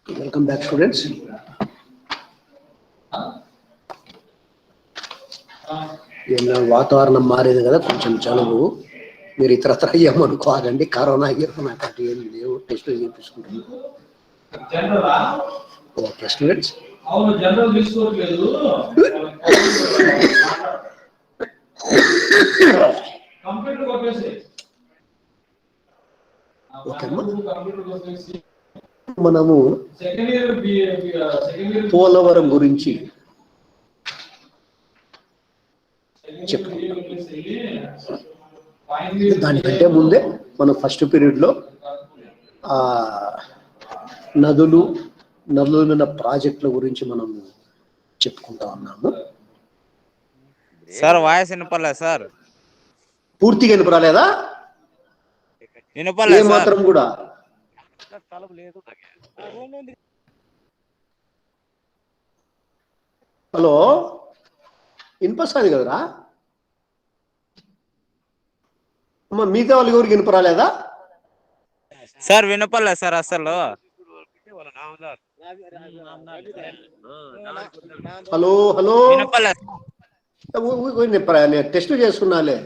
Welcome back, students. వాతావరణం మారేది కదా, కొంచెం జలుబు. మీరు ఇతరత్ర ఏమనుకోవాలండి, కరోనా నాకు ఏం లేవు, టెస్ట్ చేయించుకుంటున్నాను. ఓకే స్టూడెంట్స్, మనము పోలవరం గురించి చెప్పుకుంటాం. దానికంటే ముందే మనం ఫస్ట్ పీరియడ్లో నదుల ప్రాజెక్టుల గురించి మనం చెప్పుకుంటా ఉన్నాము. సార్ వాయిస్ వినపడలేదు సార్. పూర్తిగా వినపరాలేదా? వినపడలేదు ఏ మాత్రం కూడా. హలో, వినిపిస్తుంది కదరా అమ్మ? మిగతా వాళ్ళు ఎవరికి వినపరాలేదా సార్? వినపడలేదు సార్ అసలు. హలో హలో, వినపడలేదు. నేను టెస్ట్ చేసుకున్నాలే.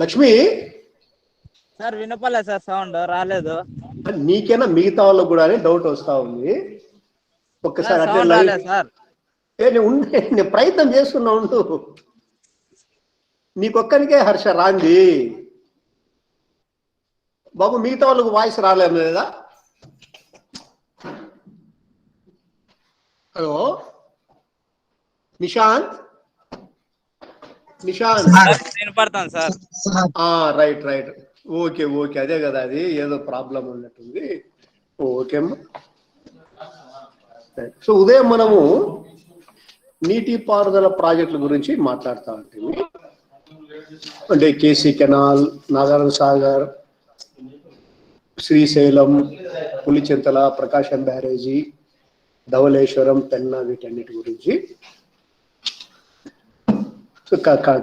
లక్ష్మి సార్ వినపడలేదు సార్, సౌండ్ రాలేదు. నీకేనా మిగతా వాళ్ళకు కూడా డౌట్ వస్తా ఉంది. ఒక్కసారి అట్లే లైవ్ సార్. నేను ప్రయత్నం చేస్తున్నా ఉండు. నీకొక్కరికే హర్ష రాంది బాబు, మిగతా వాళ్ళకు వాయిస్ రాలేదు లేదా? హలో నిశాంత్, వినపడతాను sir. Right right, okay okay, అదే కదా, అది ఏదో ప్రాబ్లం ఉన్నట్టుంది. ఓకే అమ్మా. సో ఉదయం మనము నీటిపారుదల ప్రాజెక్టుల గురించి మాట్లాడుతూ ఉంటుంది. అంటే కేసీ కెనాల్, నాగార్జున సాగర్, శ్రీశైలం, పులిచింతల, ప్రకాశం బ్యారేజీ, ధవళేశ్వరం, పెన్నా, వీటన్నిటి గురించి.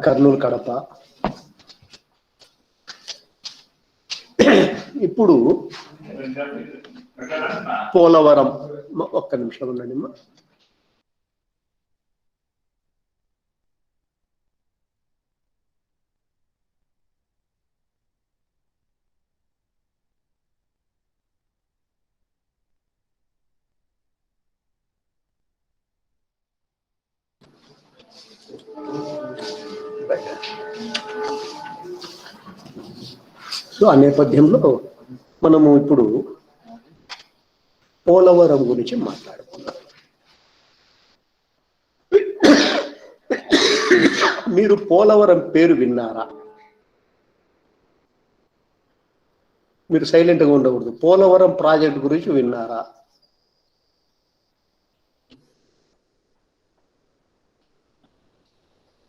కర్నూలు, కడప. ఇప్పుడు పోలవరం, ఒక్క నిమిషం ఉండండి అమ్మా. సో ఆ నేపథ్యంలో మనము ఇప్పుడు పోలవరం గురించి మాట్లాడుకున్నాం. మీరు పోలవరం పేరు విన్నారా? మీరు సైలెంట్గా ఉండకూడదు. పోలవరం ప్రాజెక్ట్ గురించి విన్నారా?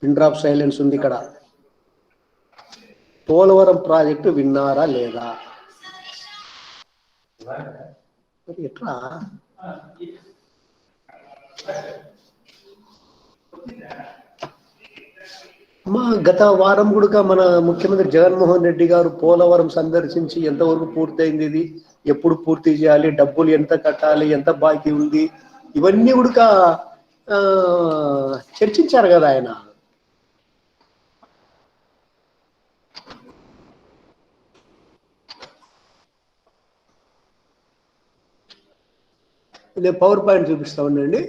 పిన్ డ్రాప్ సైలెన్స్ ఉంది ఇక్కడ. పోలవరం ప్రాజెక్టు విన్నారా లేదా? ఎట్లా గత వారం కూడా మన ముఖ్యమంత్రి జగన్మోహన్ రెడ్డి గారు పోలవరం సందర్శించి ఎంతవరకు పూర్తయింది, ఇది ఎప్పుడు పూర్తి చేయాలి, డబ్బులు ఎంత కట్టాలి, ఎంత బాకీ ఉంది, ఇవన్నీ కూడా చర్చించారు కదా ఆయన. నేను పవర్ పాయింట్ చూపిస్తా ఉండండి.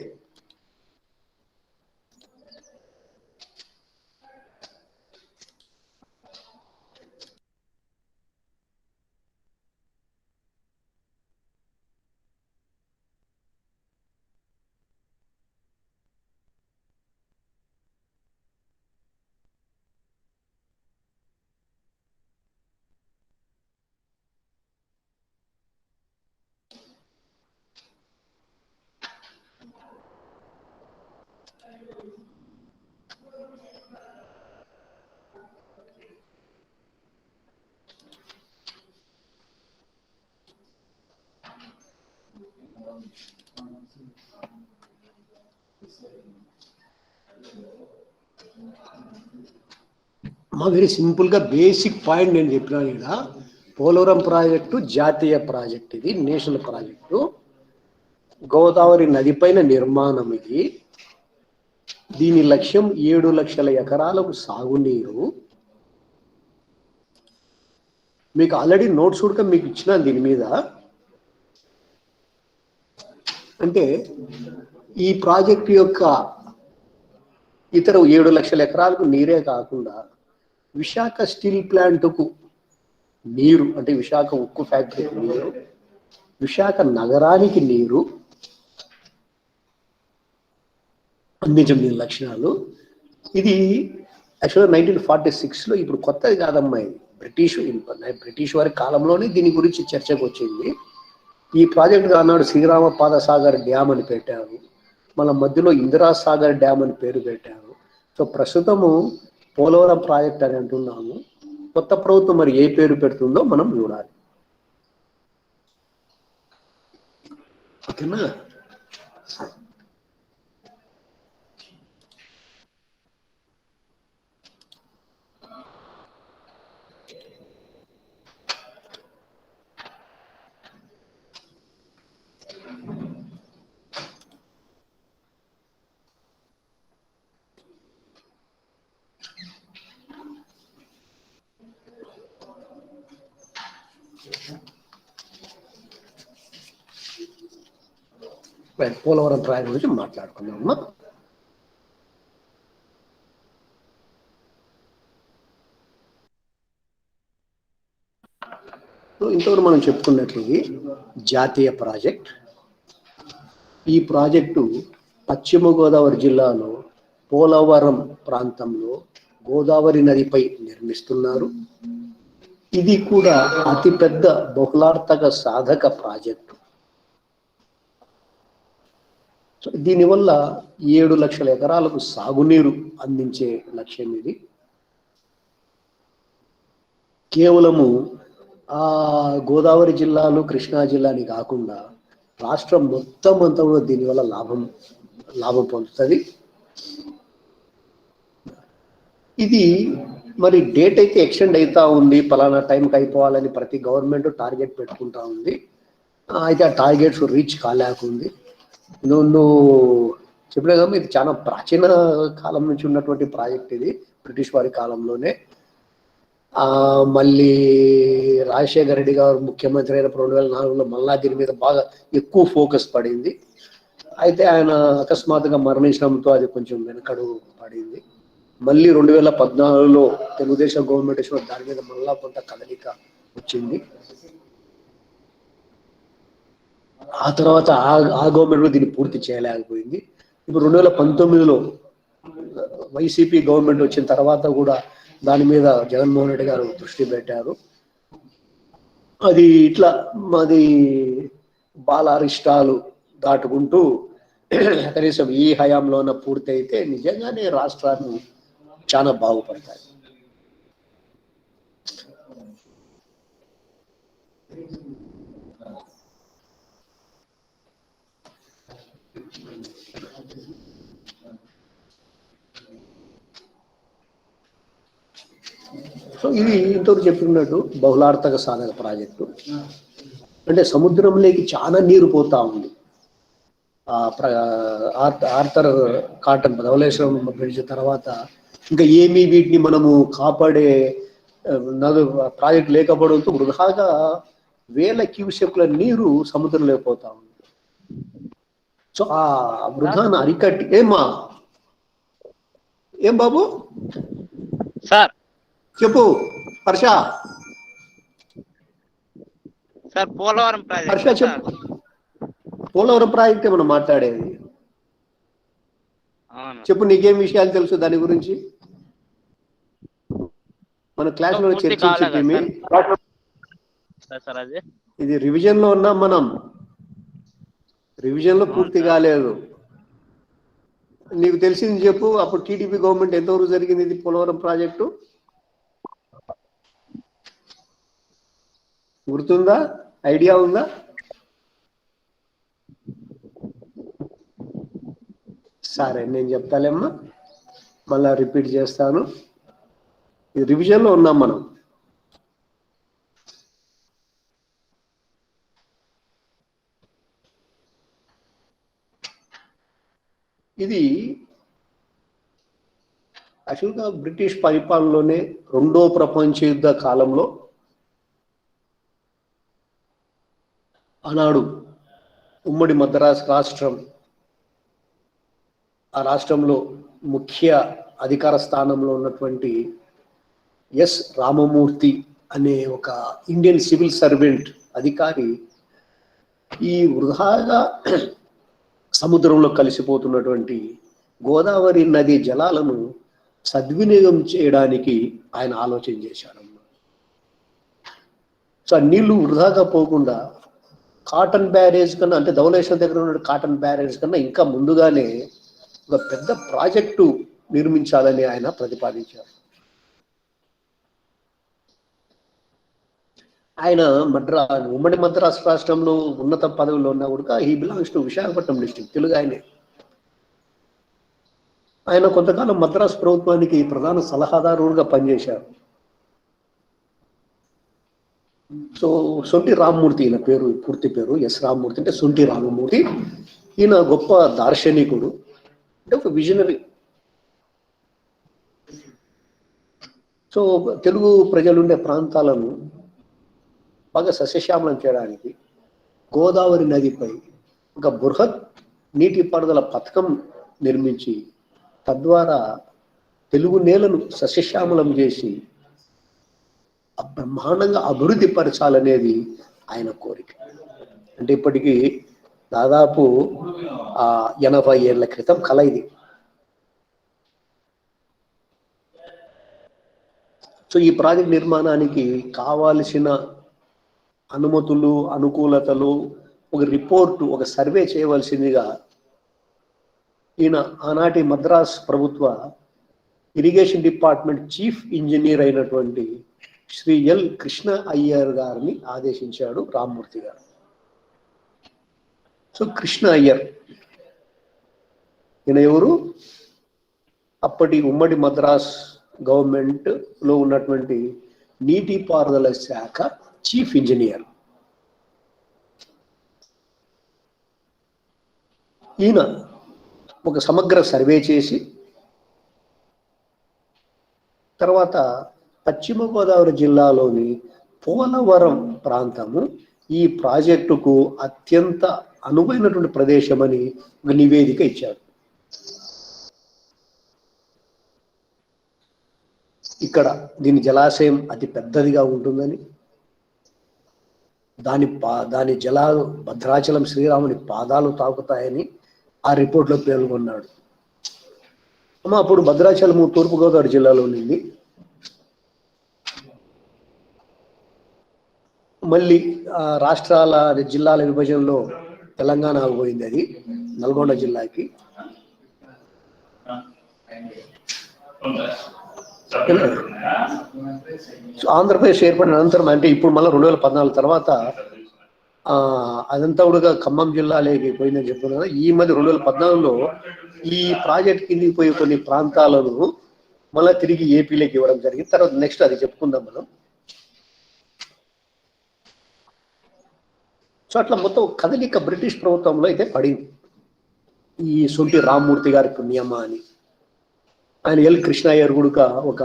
మా వెరీ సింపుల్గా బేసిక్ పాయింట్ నేను చెప్పినాను ఇక్కడ. పోలవరం ప్రాజెక్టు జాతీయ ప్రాజెక్ట్, ఇది నేషనల్ ప్రాజెక్టు, గోదావరి నది పైన నిర్మాణం ఇది. దీని లక్ష్యం 7 లక్షల ఎకరాలకు సాగునీరు. మీకు ఆల్రెడీ నోట్స్ కూడా మీకు ఇచ్చిన దీని మీద. అంటే ఈ ప్రాజెక్టు యొక్క ఇతర 7 లక్షల ఎకరాలకు నీరే కాకుండా విశాఖ స్టీల్ ప్లాంట్కు నీరు, అంటే విశాఖ ఉక్కు ఫ్యాక్టరీకి నీరు, విశాఖ నగరానికి నీరు అందించడం దీని లక్షణాలు. ఇది యాక్చువల్గా 1946లో, ఇప్పుడు కొత్తది కాదమ్మా, ఇది బ్రిటిష్ వారి కాలంలోనే దీని గురించి చర్చకు వచ్చింది. ఈ ప్రాజెక్టు ఆనాడు శ్రీరామ పాదసాగర్ డ్యామ్ అని పెట్టారు, మళ్ళీ మధ్యలో ఇందిరా సాగర్ డ్యామ్ అని పేరు పెట్టారు. సో ప్రస్తుతము పోలవరం ప్రాజెక్ట్ అని అంటున్నాము. కొత్త ప్రభుత్వం మరి ఏ పేరు పెడుతుందో మనం చూడాలి. ఓకేనా? పోలవరం ప్రాజెక్ట్ గురించి మాట్లాడుకుందామమ్మా. ఇంతవరకు మనం చెప్పుకున్నట్లు ఇది జాతీయ ప్రాజెక్ట్. ఈ ప్రాజెక్టు పశ్చిమ గోదావరి జిల్లాలో పోలవరం ప్రాంతంలో గోదావరి నదిపై నిర్మిస్తున్నారు. ఇది కూడా అతిపెద్ద బహుళార్థక సాధక ప్రాజెక్టు. దీనివల్ల 7 లక్షల ఎకరాలకు సాగునీరు అందించే లక్ష్యం ఇది. కేవలము గోదావరి జిల్లాలు, కృష్ణా జిల్లాని కాకుండా రాష్ట్రం మొత్తం అంతా కూడా దీనివల్ల లాభం పొందుతుంది. ఇది మరి డేట్ అయితే ఎక్స్టెండ్ అవుతా ఉంది, పలానా టైంకి అయిపోవాలని ప్రతి గవర్నమెంట్ టార్గెట్ పెట్టుకుంటా ఉంది. అయితే ఆ టార్గెట్స్ రీచ్ కాలేకుంది. నువ్వు చెప్పలే కదా, ఇది చాలా ప్రాచీన కాలం నుంచి ఉన్నటువంటి ప్రాజెక్ట్ ఇది, బ్రిటిష్ వారి కాలంలోనే. మళ్ళీ రాజశేఖర రెడ్డి గారు ముఖ్యమంత్రి అయిన 2004లో మళ్ళా దీని మీద బాగా ఎక్కువ ఫోకస్ పడింది. అయితే ఆయన అకస్మాత్తుగా మరణించడంతో అది కొంచెం వెనకడు పడింది. మళ్ళీ 2014లో తెలుగుదేశం గవర్నమెంట్ దాని మీద మళ్ళా కొంత కదలిక వచ్చింది. ఆ తర్వాత ఆ గవర్నమెంట్ దీన్ని పూర్తి చేయలేకపోయింది. ఇప్పుడు 2019లో వైసీపీ గవర్నమెంట్ వచ్చిన తర్వాత కూడా దాని మీద జగన్మోహన్ రెడ్డి గారు దృష్టి పెట్టారు. అది ఇట్లా మాది బాలారిష్టాలు దాటుకుంటూ కనీసం ఈ హయాంలోన పూర్తి అయితే నిజంగానే రాష్ట్రాన్ని చాలా బాగుపడతాయి. సో ఇది ఇంతవరకు చెప్పినట్టు బహుళార్థక సాధక ప్రాజెక్టు. అంటే సముద్రంలోకి చాలా నీరు పోతా ఉంది. ఆర్థర్ కాటన్ ధవళేశ్వరం బ్రిడ్జ్ తర్వాత ఇంకా ఏమీ వీటిని మనము కాపాడే ప్రాజెక్ట్ లేకపోవడంతో వృధాగా వేల క్యూసెక్ల నీరు సముద్రంలో పోతా ఉంది. సో ఆ వృధాను అరికట్టి ఏం బాబు సార్ చెప్పు హర్ష. సార్ పోలవరం ప్రాజెక్ట్ హర్ష చెప్పు. పోలవరం ప్రాజెక్ట్ మనం మాట్లాడేది. చెప్పు, నీకేం విషయాలు తెలుసు దాని గురించి? మన క్లాస్ లో చర్చించింది. ఇది రివిజన్ లో ఉన్నాం మనం, రివిజన్ లో పూర్తి కాలేదు. నీకు తెలిసింది చెప్పు. అప్పుడు టీడీపీ గవర్నమెంట్ ఎంతవరకు జరిగింది ఇది పోలవరం ప్రాజెక్టు? గుర్తుందా? ఐడియా ఉందా? సరే నేను చెప్తాలేమ్మా, మళ్ళా రిపీట్ చేస్తాను. ఇది రివిజన్లో ఉన్నాం మనం. ఇది యాక్చువల్గా బ్రిటిష్ పరిపాలనలోనే రెండో ప్రపంచ యుద్ధ కాలంలో ఆనాడు ఉమ్మడి మద్రాసు రాష్ట్రం, ఆ రాష్ట్రంలో ముఖ్య అధికార స్థానంలో ఉన్నటువంటి ఎస్ రామమూర్తి అనే ఒక ఇండియన్ సివిల్ సర్వెంట్ అధికారి ఈ వృధాగా సముద్రంలో కలిసిపోతున్నటువంటి గోదావరి నది జలాలను సద్వినియోగం చేయడానికి ఆయన ఆలోచన చేశాడు. సో ఆ నీళ్లు వృధాగా పోకుండా కాటన్ బ్యారేజ్ కన్నా, అంటే ధవళేశ్వరం దగ్గర ఉన్న కాటన్ బ్యారేజ్ కన్నా ఇంకా ముందుగానే ఒక పెద్ద ప్రాజెక్టు నిర్మించాలని ఆయన ప్రతిపాదించారు. ఆయన ఉమ్మడి మద్రాసు రాష్ట్రంలో ఉన్నత పదవిలో ఉన్నా కూడా he belongs to Visakhapatnam district, Telugu ఆయనే. ఆయన కొంతకాలం మద్రాసు ప్రభుత్వానికి ప్రధాన సలహాదారుగా పనిచేశారు. సో సొంటి రామమూర్తి ఈయన పేరు, పూర్తి పేరు ఎస్ రామమూర్తి, అంటే సొంటి రామమూర్తి. ఈయన గొప్ప దార్శనికుడు, అంటే ఒక విజనరీ. సో తెలుగు ప్రజలుండే ప్రాంతాలను బాగా సస్యశ్యామలం చేయడానికి గోదావరి నదిపై ఒక బృహత్ నీటిపారుదల పథకం నిర్మించి తద్వారా తెలుగు నేలను సస్యశ్యామలం చేసి బ్రహ్మాండంగా అభివృద్ధి పరచాలనేది ఆయన కోరిక. అంటే ఇప్పటికీ దాదాపు 80 ఏళ్ల క్రితం కల ఇది. సో ఈ ప్రాజెక్ట్ నిర్మాణానికి కావాల్సిన అనుమతులు, అనుకూలతలు, ఒక రిపోర్టు, ఒక సర్వే చేయవలసిందిగా ఈయన ఆనాటి మద్రాస్ ప్రభుత్వ ఇరిగేషన్ డిపార్ట్మెంట్ చీఫ్ ఇంజనీర్ అయినటువంటి శ్రీ ఎల్ కృష్ణ అయ్యర్ గారిని ఆదేశించాడు రామమూర్తి గారు. సో కృష్ణ అయ్యర్ ఈయన ఎవరు? అప్పటి ఉమ్మడి మద్రాస్ గవర్నమెంట్ లో ఉన్నటువంటి నీటిపారుదల శాఖ చీఫ్ ఇంజనీర్. ఈయన ఒక సమగ్ర సర్వే చేసి తర్వాత పశ్చిమ గోదావరి జిల్లాలోని పోలవరం ప్రాంతము ఈ ప్రాజెక్టుకు అత్యంత అనువైనటువంటి ప్రదేశమని ఒక నివేదిక ఇచ్చారు. ఇక్కడ దీని జలాశయం అతి పెద్దదిగా ఉంటుందని, దాని జలాలు భద్రాచలం శ్రీరాముని పాదాలు తాకుతాయని ఆ రిపోర్ట్లో పేర్కొన్నాడు. అప్పుడు భద్రాచలము తూర్పుగోదావరి జిల్లాలో ఉంది. మళ్ళీ రాష్ట్రాల జిల్లాల విభజనలో తెలంగాణకు పోయింది, అది నల్గొండ జిల్లాకి. ఆంధ్రప్రదేశ్ ఏర్పడిన అనంతరం, అంటే ఇప్పుడు మళ్ళీ 2014 తర్వాత అదంతా కూడా ఖమ్మం జిల్లాలోకి పోయిందని చెప్తున్నారు. ఈ మధ్య 2014లో ఈ ప్రాజెక్ట్ కిందికి పోయి కొన్ని ప్రాంతాలను మళ్ళీ తిరిగి ఏపీలోకి ఇవ్వడం జరిగింది. తర్వాత నెక్స్ట్ అది చెప్పుకుందాం మనం. సో అట్లా మొత్తం కదలిక బ్రిటిష్ ప్రభుత్వంలో అయితే పడింది, ఈ సొంటి రామమూర్తి గారి పుణ్యమా అని. ఆయన ఎల్ కృష్ణ అయ్యర్ కూడా ఒక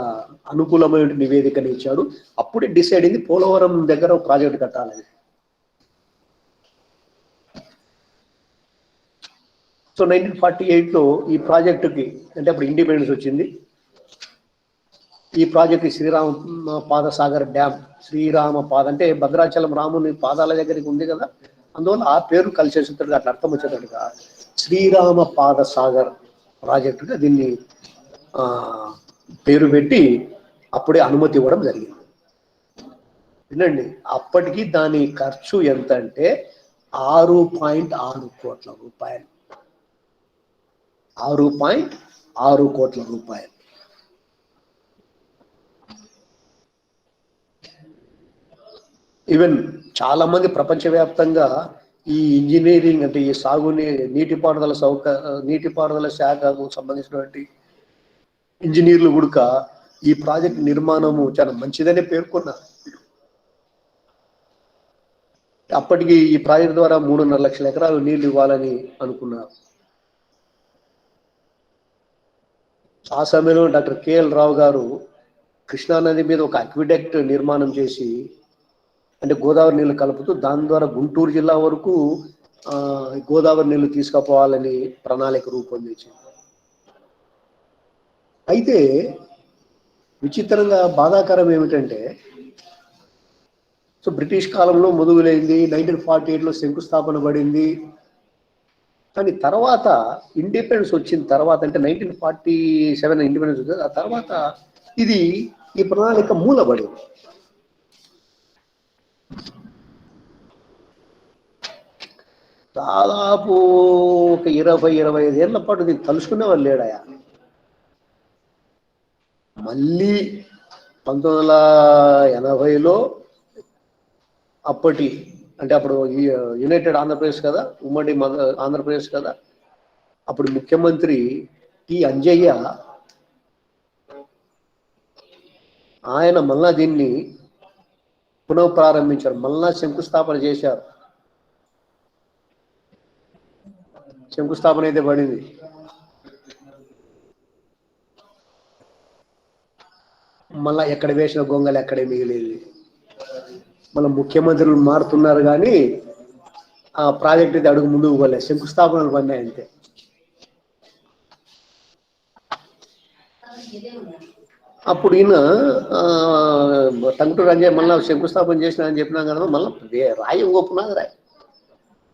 అనుకూలమైన నివేదికని ఇచ్చాడు. అప్పుడే డిసైడ్ అయింది పోలవరం దగ్గర ఒక ప్రాజెక్ట్ కట్టాలని. సో 1948లో ఈ ప్రాజెక్టుకి, అంటే అప్పుడు ఇండిపెండెన్స్ వచ్చింది, ఈ ప్రాజెక్ట్ శ్రీరామ పాదసాగర్ డ్యామ్, శ్రీరామ పాద అంటే భద్రాచలం రాముని పాదాల దగ్గరికి ఉంది కదా, అందువల్ల ఆ పేరు కలిసి వచ్చేటట్టుగా, అట్లా అర్థం వచ్చేటట్టుగా శ్రీరామ పాదసాగర్ ప్రాజెక్టుగా దీన్ని పేరు పెట్టి అప్పుడే అనుమతి ఇవ్వడం జరిగింది. వినండి, అప్పటికి దాని ఖర్చు ఎంత అంటే 6.6 కోట్ల రూపాయలు. 6.6 కోట్ల రూపాయలు. ఈవెన్ చాలా మంది ప్రపంచవ్యాప్తంగా ఈ ఇంజనీరింగ్, అంటే ఈ నీటిపారుదల శాఖకు సంబంధించినటువంటి ఇంజనీర్లు కూడా ఈ ప్రాజెక్ట్ నిర్మాణము చాలా మంచిదనే పేర్కొన్నారు. అప్పటికి ఈ ప్రాజెక్ట్ ద్వారా 3.5 లక్షల ఎకరాలు నీళ్లు ఇవ్వాలని అనుకున్నారు. ఆ సమయంలో డాక్టర్ కేఎల్ రావు గారు కృష్ణానది మీద ఒక అక్విడక్ట్ నిర్మాణం చేసి, అంటే గోదావరి నీళ్లు కలుపుతూ దాని ద్వారా గుంటూరు జిల్లా వరకు గోదావరి నీళ్లు తీసుకుపోవాలని ప్రణాళిక రూపొందించింది. అయితే విచిత్రంగా బాధాకరం ఏమిటంటే, సో బ్రిటిష్ కాలంలో మొదలైంది, 1948లో శంకుస్థాపన పడింది. కానీ తర్వాత ఇండిపెండెన్స్ వచ్చిన తర్వాత, అంటే 1947 ఇండిపెండెన్స్ వచ్చింది, ఆ తర్వాత ఈ ప్రణాళిక మూలబడింది. దాదాపు ఒక 20-25 ఏళ్ల పాటు దీన్ని తలుసుకునే వాళ్ళు లేడాయా. మళ్ళీ 1980లో అప్పుడు యునైటెడ్ ఆంధ్రప్రదేశ్ కదా, ఉమ్మడి ఆంధ్రప్రదేశ్ కదా, అప్పుడు ముఖ్యమంత్రి టి అంజయ్య ఆయన మళ్ళా దీన్ని పునఃప్రారంభించారు, మళ్ళా శంకుస్థాపన చేశారు. శంకుస్థాపన అయితే పడింది. మళ్ళా ఎక్కడ వేసిన గొంగలు ఎక్కడే మిగిలేదు. మళ్ళీ ముఖ్యమంత్రులు మారుతున్నారు కానీ ఆ ప్రాజెక్ట్ అయితే అడుగు ముందుకు పోలేదు, శంకుస్థాపనలు పడినాయి అంతే. అప్పుడు ఈయన టంగుటూరి అంజయ్య మళ్ళీ శంకుస్థాపన చేసిన అని చెప్పినాం కదా, మళ్ళీ రాయి ఒప్పున్నది రాయి.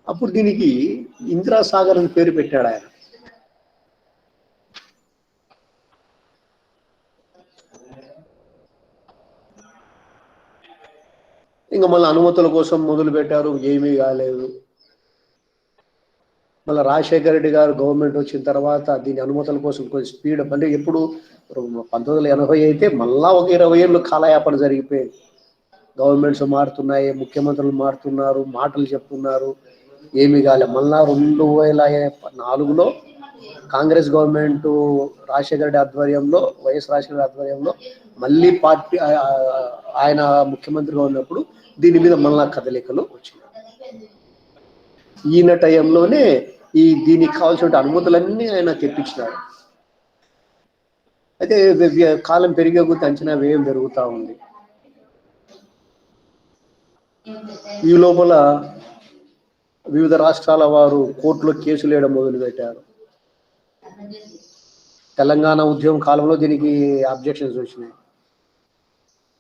అప్పుడు దీనికి ఇందిరాసాగర్ అని పేరు పెట్టాడు ఆయన. ఇంకా మళ్ళీ అనుమతుల కోసం మొదలు పెట్టారు, ఏమీ కాలేదు. మళ్ళీ రాజశేఖర రెడ్డి గారు గవర్నమెంట్ వచ్చిన తర్వాత దీని అనుమతుల కోసం కొంచెం స్పీడ్ అప్, అంటే ఎప్పుడు 1980 అయితే మళ్ళా ఒక 20 ఏళ్ళు కాలయాపన జరిగిపోయింది. గవర్నమెంట్స్ మారుతున్నాయి, ముఖ్యమంత్రులు మారుతున్నారు, మాటలు చెప్తున్నారు, ఏమీ కాలే. మళ్ళా 2004లో కాంగ్రెస్ గవర్నమెంట్ రాజశేఖర రెడ్డి ఆధ్వర్యంలో, వైఎస్ రాజశేఖర రెడ్డి ఆధ్వర్యంలో మళ్ళీ పార్టీ ఆయన ముఖ్యమంత్రిగా ఉన్నప్పుడు దీని మీద మళ్ళా కదలికలు వచ్చినాయి. ఈయన టైంలోనే దీనికి కావాల్సిన అనుమతులన్నీ ఆయన తెప్పించినారు. అయితే కాలం పెరిగే కొద్ది అంచనా వ్యయం పెరుగుతూ ఉంది. ఈ లోపల వివిధ రాష్ట్రాల వారు కోర్టులో కేసులు వేయడం మొదలుపెట్టారు. తెలంగాణ ఉద్యమం కాలంలో దీనికి అబ్జెక్షన్స్ వచ్చినాయి.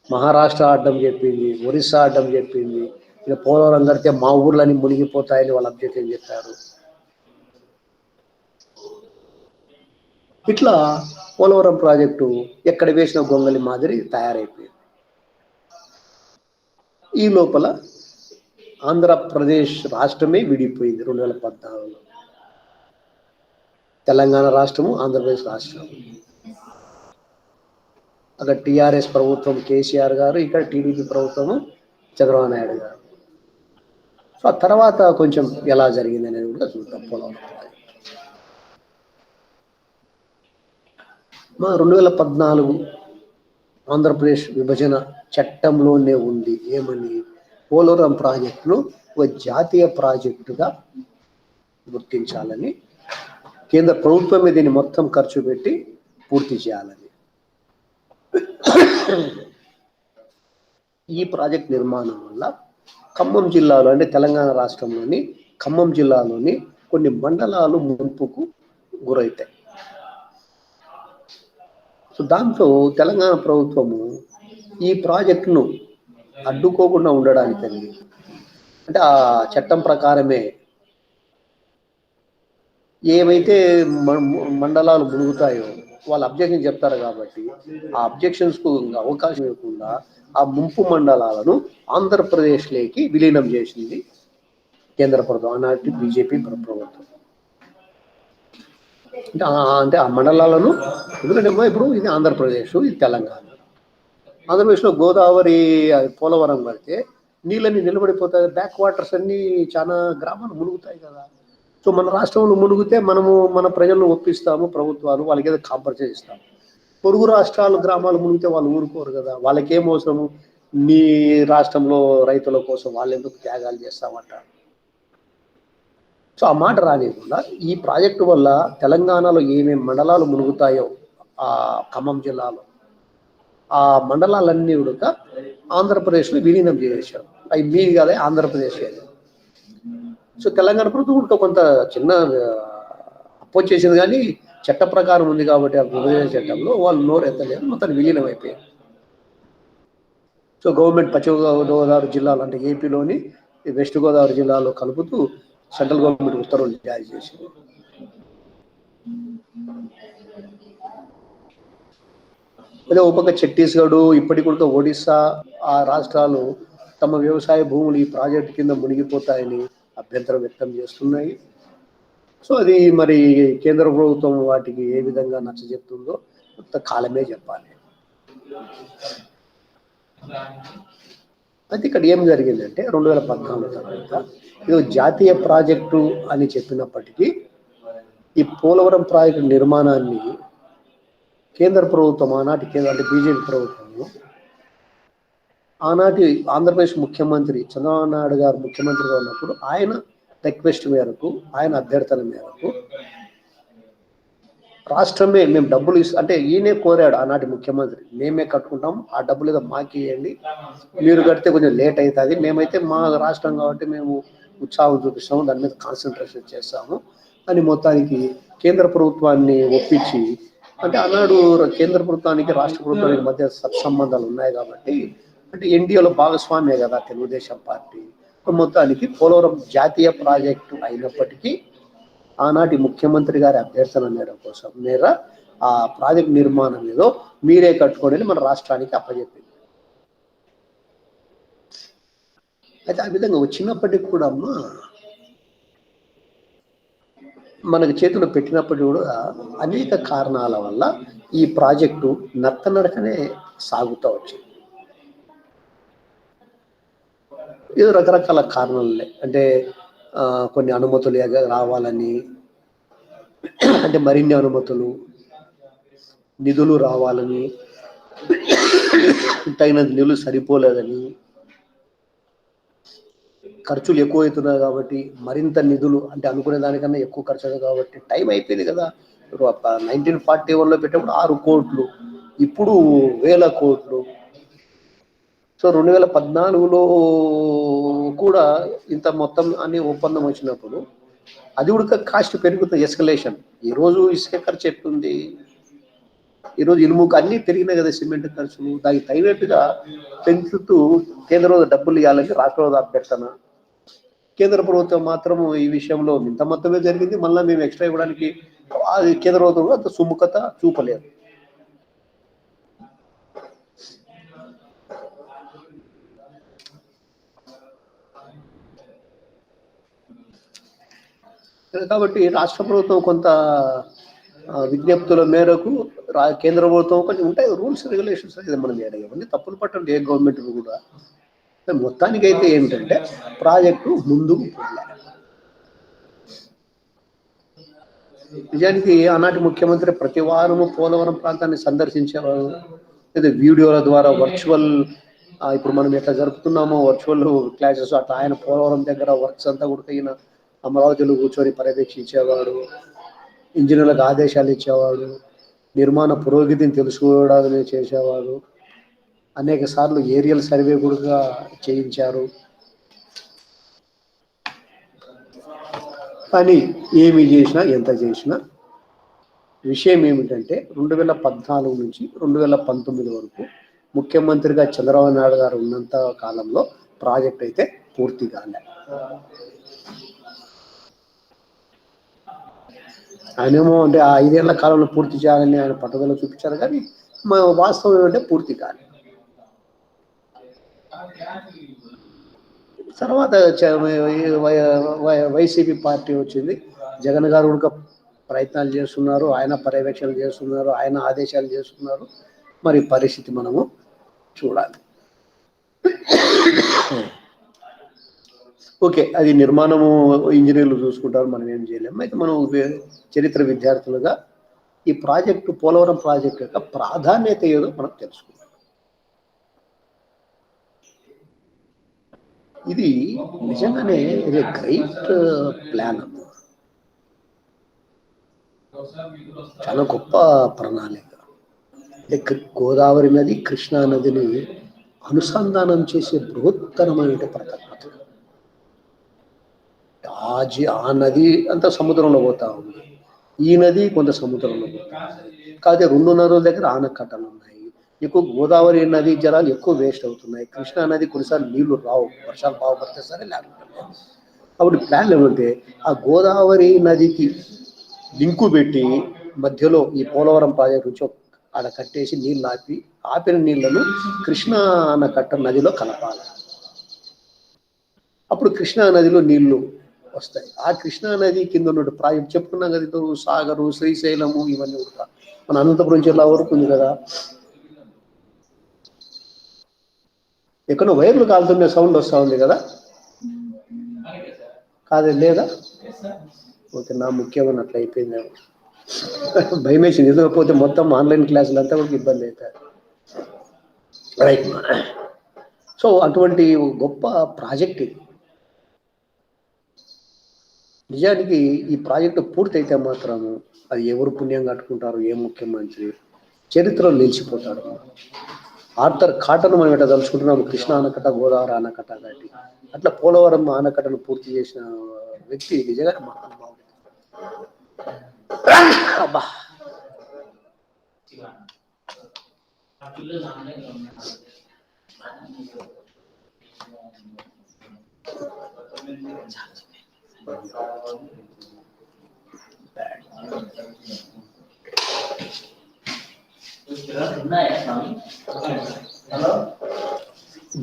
మహారాష్ట్ర అడ్డం చెప్పింది, ఒరిస్సా అడ్డం చెప్పింది. ఇక పోలవరం కడితే మా ఊర్లన్నీ మునిగిపోతాయని వాళ్ళు అబ్జెక్షన్ చెప్పారు. ఇట్లా పోలవరం ప్రాజెక్టు ఎక్కడ వేసిన గొంగలి మాదిరి తయారైపోయింది. ఈ లోపల ఆంధ్రప్రదేశ్ రాష్ట్రమే విడిపోయింది 2014లో. తెలంగాణ రాష్ట్రము, ఆంధ్రప్రదేశ్ రాష్ట్రం. అక్కడ టిఆర్ఎస్ ప్రభుత్వం కేసీఆర్ గారు, ఇక్కడ టీడీపీ ప్రభుత్వము చంద్రబాబు నాయుడు గారు. సో ఆ తర్వాత కొంచెం ఎలా జరిగింది అనేది కూడా చూద్దాం. పోలవరం 2014 ఆంధ్రప్రదేశ్ విభజన చట్టంలోనే ఉంది ఏమని, పోలవరం ప్రాజెక్టును ఒక జాతీయ ప్రాజెక్టుగా గుర్తించాలని, కేంద్ర ప్రభుత్వమే దీన్ని మొత్తం ఖర్చు పెట్టి పూర్తి చేయాలని. ఈ ప్రాజెక్ట్ నిర్మాణం వల్ల ఖమ్మం జిల్లాలో, అంటే తెలంగాణ రాష్ట్రంలోని ఖమ్మం జిల్లాలోని కొన్ని మండలాలు ముంపుకు గురవుతాయి. సో దాంతో తెలంగాణ ప్రభుత్వము ఈ ప్రాజెక్టును అడ్డుకోకుండా ఉండడానికని, అంటే ఆ చట్టం ప్రకారమే ఏవైతే మండలాలు మునుగుతాయో వాళ్ళు అబ్జెక్షన్ చెప్తారు కాబట్టి ఆ అబ్జెక్షన్స్కు అవకాశం ఇవ్వకుండా ఆ ముంపు మండలాలను ఆంధ్రప్రదేశ్లోకి విలీనం చేసింది కేంద్ర ప్రభుత్వం, ఆనాటి బీజేపీ ప్రభుత్వం. అంటే ఆ మండలాలను, ఎందుకంటే ఇప్పుడు ఇది ఆంధ్రప్రదేశ్, ఇది తెలంగాణ. ఆంధ్రప్రదేశ్లో గోదావరి పోలవరం కడితే నీళ్ళన్నీ నిలబడిపోతాయి, బ్యాక్ వాటర్స్ అన్నీ చాలా గ్రామాలు మునుగుతాయి కదా. సో మన రాష్ట్రంలో మునిగితే మనము మన ప్రజలను ఒప్పిస్తాము, ప్రభుత్వాలు వాళ్ళకి ఏదో కాంపన్సేషన్ ఇస్తాము. పొరుగు రాష్ట్రాలు గ్రామాలు మునిగితే వాళ్ళు ఊరుకోరు కదా, వాళ్ళకేం అవసరము, నీ రాష్ట్రంలో రైతుల కోసం వాళ్ళు ఎందుకు త్యాగాలు చేస్తామంటారు. సో ఆ మాట రానివ్వకుండా ఈ ప్రాజెక్టు వల్ల తెలంగాణలో ఏమేమి మండలాలు మునుగుతాయో ఆ ఖమ్మం జిల్లాలో ఆ మండలాలన్నీ కూడా ఆంధ్రప్రదేశ్లో విలీనం చేసేసారు. అవి మీది కాదే ఆంధ్రప్రదేశ్. సో తెలంగాణ ప్రభుత్వం కూడా కొంత చిన్న అపోజ్ చేసింది, కానీ చట్ట ప్రకారం ఉంది కాబట్టి ఆ విభజన చట్టంలో వాళ్ళు నోరు ఎత్తలేదు, మొత్తం విలీనం అయిపోయారు. సో గవర్నమెంట్ పశ్చిమ గోదావరి జిల్లాలు అంటే ఏపీలోని వెస్ట్ గోదావరి జిల్లాలో కలుపుతూ సెంట్రల్ గవర్నమెంట్ ఉత్తర్వులు జారీ చేసింది. అదే ఒక పక్క ఛత్తీస్గఢ్, ఇప్పటికి కూడా ఒడిస్సా ఆ రాష్ట్రాలు తమ వ్యవసాయ భూములు ఈ ప్రాజెక్టు కింద మునిగిపోతాయని అభ్యంతరం వ్యక్తం చేస్తున్నాయి. సో అది మరి కేంద్ర ప్రభుత్వం వాటికి ఏ విధంగా నచ్చజెప్తుందో కాలమే చెప్పాలి. అయితే ఇక్కడ ఏం జరిగిందంటే 2014 తర్వాత ఇది జాతీయ ప్రాజెక్టు అని చెప్పినప్పటికీ ఈ పోలవరం ప్రాజెక్టు నిర్మాణాన్ని కేంద్ర ప్రభుత్వం ఆనాటి అంటే బీజేపీ ప్రభుత్వము ఆనాటి ఆంధ్రప్రదేశ్ ముఖ్యమంత్రి చంద్రబాబు నాయుడు గారు ముఖ్యమంత్రిగా ఉన్నప్పుడు ఆయన రిక్వెస్ట్ మేరకు, ఆయన అభ్యర్థన మేరకు రాష్ట్రమే మేము డబ్బులు అంటే ఈయనే కోరాడు ఆనాటి ముఖ్యమంత్రి, మేమే కట్టుకుంటాం, ఆ డబ్బులు ఏదో మాకు ఇవ్వండి, మీరు కడితే కొంచెం లేట్ అవుతుంది, మేమైతే మా రాష్ట్రం కాబట్టి మేము ఉత్సాహం చూపిస్తాము, దాని మీద కాన్సన్ట్రేషన్ చేస్తాము అని మొత్తానికి కేంద్ర ప్రభుత్వాన్ని ఒప్పించి, అంటే ఆనాడు కేంద్ర ప్రభుత్వానికి రాష్ట్ర ప్రభుత్వానికి మధ్య సత్సంబంధాలు ఉన్నాయి కాబట్టి, అంటే ఎన్డీఏలో భాగస్వామ్యే కదా తెలుగుదేశం పార్టీ, మొత్తానికి పోలవరం జాతీయ ప్రాజెక్టు అయినప్పటికీ ఆనాటి ముఖ్యమంత్రి గారి అభ్యర్థన మేర ఆ ప్రాజెక్ట్ నిర్మాణం ఏదో మీరే కట్టుకోండి మన రాష్ట్రానికి అప్పచెప్పింది. అయితే ఆ విధంగా వచ్చినప్పటికీ కూడా మనకు చేతిలో పెట్టినప్పటికీ కూడా అనేక కారణాల వల్ల ఈ ప్రాజెక్టు నత్తనడకనే సాగుతూ వచ్చింది. ఏదో రకరకాల కారణాలే, అంటే కొన్ని అనుమతులు రావాలని, అంటే మరిన్ని అనుమతులు, నిధులు రావాలని, తగినంత నిధులు సరిపోలేదని, ఖర్చులు ఎక్కువ అవుతున్నాయి కాబట్టి మరింత నిధులు అంటే అనుకునే దానికన్నా ఎక్కువ ఖర్చు అవుతుంది కాబట్టి టైం అయిపోయింది కదా. 1941లో పెట్టినప్పుడు 6 కోట్లు, ఇప్పుడు 1000 కోట్లు. సో 2014లో కూడా ఇంత మొత్తం అనే ఒప్పందం వచ్చినప్పుడు అది కూడా కాస్ట్ పెరుగుతుంది, ఎస్కలేషన్. ఈరోజు ఇసుక ఖర్చు ఎట్లుంది, ఈరోజు ఇనుముకు అన్నీ పెరిగినాయి కదా, సిమెంట్ ఖర్చులు. దానికి తగినట్టుగా పెంచుతూ కేంద్ర డబ్బులు ఇవ్వాలని రాష్ట్ర అభ్యర్థన. కేంద్ర ప్రభుత్వం మాత్రం ఈ విషయంలో ఇంత మొత్తమే జరిగింది, మళ్ళీ మేము ఎక్స్ట్రా ఇవ్వడానికి అది కేంద్ర ప్రభుత్వం అంత సుముఖత చూపలేదు. కాబట్టి రాష్ట్ర ప్రభుత్వం కొంత విజ్ఞప్తుల మేరకు కేంద్ర ప్రభుత్వం కొంచెం ఉంటాయి రూల్స్ రెగ్యులేషన్స్, అనేది మనం ఏడవన్నీ తప్పులు పట్టండి ఏ గవర్నమెంట్ కూడా. మొత్తానికి అయితే ఏమిటంటే ప్రాజెక్టు ముందుకు పోలే. నిజానికి ఆనాటి ముఖ్యమంత్రి ప్రతి వారము పోలవరం ప్రాంతాన్ని సందర్శించేవారు, లేదా వీడియోల ద్వారా వర్చువల్, ఇప్పుడు మనం ఎట్లా జరుపుతున్నామో వర్చువల్ క్లాసెస్ అట్లా ఆయన పోలవరం దగ్గర వర్క్స్ అంతా కూడా ఈయన అమరావతిలో కూర్చొని పర్యవేక్షించేవాడు, ఇంజనీర్లకు ఆదేశాలు ఇచ్చేవాడు, నిర్మాణ పురోగతిని తెలుసుకోవడానికి చేసేవాడు, అనేక సార్లు ఏరియల్ సర్వే కూడా చేయించారు. కానీ ఏమి చేసినా ఎంత చేసినా విషయం ఏమిటంటే 2014 నుంచి 2019 వరకు ముఖ్యమంత్రిగా చంద్రబాబు నాయుడు గారు ఉన్నంత కాలంలో ప్రాజెక్ట్ అయితే పూర్తి కాలే. ఆయనేమో అంటే ఆ 5 ఏళ్ల కాలంలో పూర్తి చేయాలని ఆయన పట్టుదల చూపించారు, కానీ వాస్తవం ఏమంటే పూర్తి కాలే. తర్వాత వైసీపీ పార్టీ వచ్చింది, జగన్ గారు కూడా ప్రయత్నాలు చేస్తున్నారు, ఆయన పర్యవేక్షణ చేస్తున్నారు, ఆయన ఆదేశాలు చేస్తున్నారు. మరి పరిస్థితి మనము చూడాలి. ఓకే, అది నిర్మాణము ఇంజనీర్లు చూసుకుంటారు, మనం ఏం చేయలేము. అయితే మనం చరిత్ర విద్యార్థులుగా ఈ ప్రాజెక్టు పోలవరం ప్రాజెక్టు యొక్క ప్రాధాన్యత ఏదో మనం తెలుసుకుందాం. ఇది నిజంగానే ఇది గ్రేట్ ప్లాన్, చాలా గొప్ప ప్రణాళిక. గోదావరి నది కృష్ణా నదిని అనుసంధానం చేసే బృహత్తరమైన పథకం. ఆ నది అంతా సముద్రంలో పోతా ఉంది, ఈ నది కొంత సముద్రంలో పోతా ఉంది. కాకపోతే 2 నదుల దగ్గర ఆనకట్టలు ఉన్నాయి. ఎక్కువ గోదావరి నది జలాలు ఎక్కువ వేస్ట్ అవుతున్నాయి. కృష్ణా నది కొన్నిసార్లు నీళ్లు రావు, వర్షాలు బాగా పడితే సరే లేకుంటే. అప్పుడు ప్లాన్ ఏమంటే ఆ గోదావరి నదికి లింకు పెట్టి మధ్యలో ఈ పోలవరం ప్రాజెక్ట్ నుంచి ఆడ కట్టేసి నీళ్ళు ఆపిన నీళ్లను కృష్ణా ఆనకట్ట నదిలో కలపాలి. అప్పుడు కృష్ణా నదిలో నీళ్లు వస్తాయి. ఆ కృష్ణా నది కింద ఉన్న ప్రాజెక్ట్ చెప్పుకున్నాం కదా, ఇది సాగరు, శ్రీశైలము, ఇవన్నీ కూడా మన అనంతపురం జిల్లా వరకు ఉంది కదా. ఎక్కడో వైర్లు కాలుతున్న సౌండ్ వస్తూ ఉంది కదా, కాదు లేదా? ఓకే, నా ముఖ్యమైన అట్లా అయిపోయింది. భయమేసి నిద్రపోతే మొత్తం ఆన్లైన్ క్లాసులు అంతా కూడా ఇబ్బంది అవుతారు. రైట్. సో అటువంటి గొప్ప ప్రాజెక్ట్ ఇది. నిజానికి ఈ ప్రాజెక్టు పూర్తయితే మాత్రము అది ఎవరు పుణ్యం కట్టుకుంటారు, ఏ ముఖ్యమంత్రి చరిత్రలో నిలిచిపోతాడు. ఆర్థర్ కాటన్ మనం ఎట్లా తలుచుకుంటున్నాము, కృష్ణా ఆనకట్ట, గోదావరి ఆనకట్ట కాబట్టి అట్లా పోలవరం ఆనకట్టను పూర్తి చేసిన వ్యక్తి నిజంగా మహానుభావుడు. అబ్బా,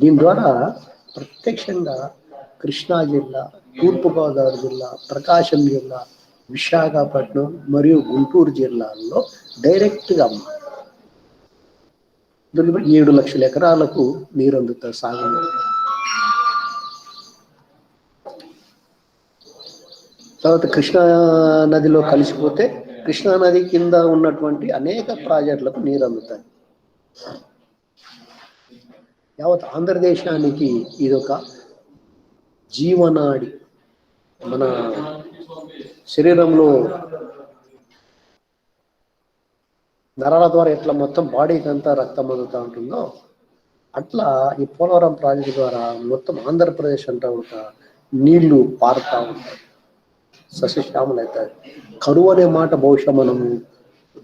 దీని ద్వారా ప్రత్యక్షంగా కృష్ణా జిల్లా, తూర్పుగోదావరి జిల్లా, ప్రకాశం జిల్లా, విశాఖపట్నం మరియు గుంటూరు జిల్లాల్లో డైరెక్ట్గా 7 లక్షల ఎకరాలకు నీరు అందుతారు సాగునీరు. తర్వాత కృష్ణా నదిలో కలిసిపోతే కృష్ణా నది కింద ఉన్నటువంటి అనేక ప్రాజెక్టులకు నీరు అందుతాయి. యావత్ ఆంధ్రదేశానికి ఇదొక జీవనాడి. మన శరీరంలో నరాల ద్వారా ఎట్లా మొత్తం బాడీకి అంతా రక్తం అందుతూ ఉంటుందో అట్లా ఈ పోలవరం ప్రాజెక్టు ద్వారా మొత్తం ఆంధ్రప్రదేశ్ అంతా కూడా నీళ్లు పారుతూ ఉంటాయి, సస్యశ్యామలు అవుతాయి. కరువు అనే మాట బహుశా మనము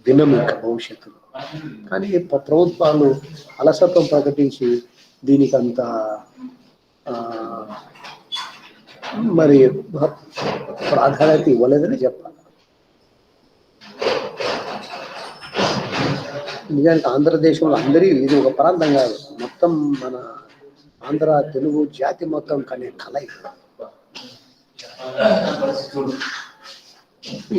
వినం ఇంకా భవిష్యత్తులో. కానీ ప్రభుత్వాలు అలసత్వం ప్రకటించి దీనికి అంత మరి ప్రాధాన్యత ఇవ్వలేదని చెప్పాలి. నిజానికి ఆంధ్రదేశంలో అందరి ఇది ఒక ప్రాంతం కాదు, మొత్తం మన ఆంధ్ర తెలుగు జాతి మొత్తం కనే కలయిక.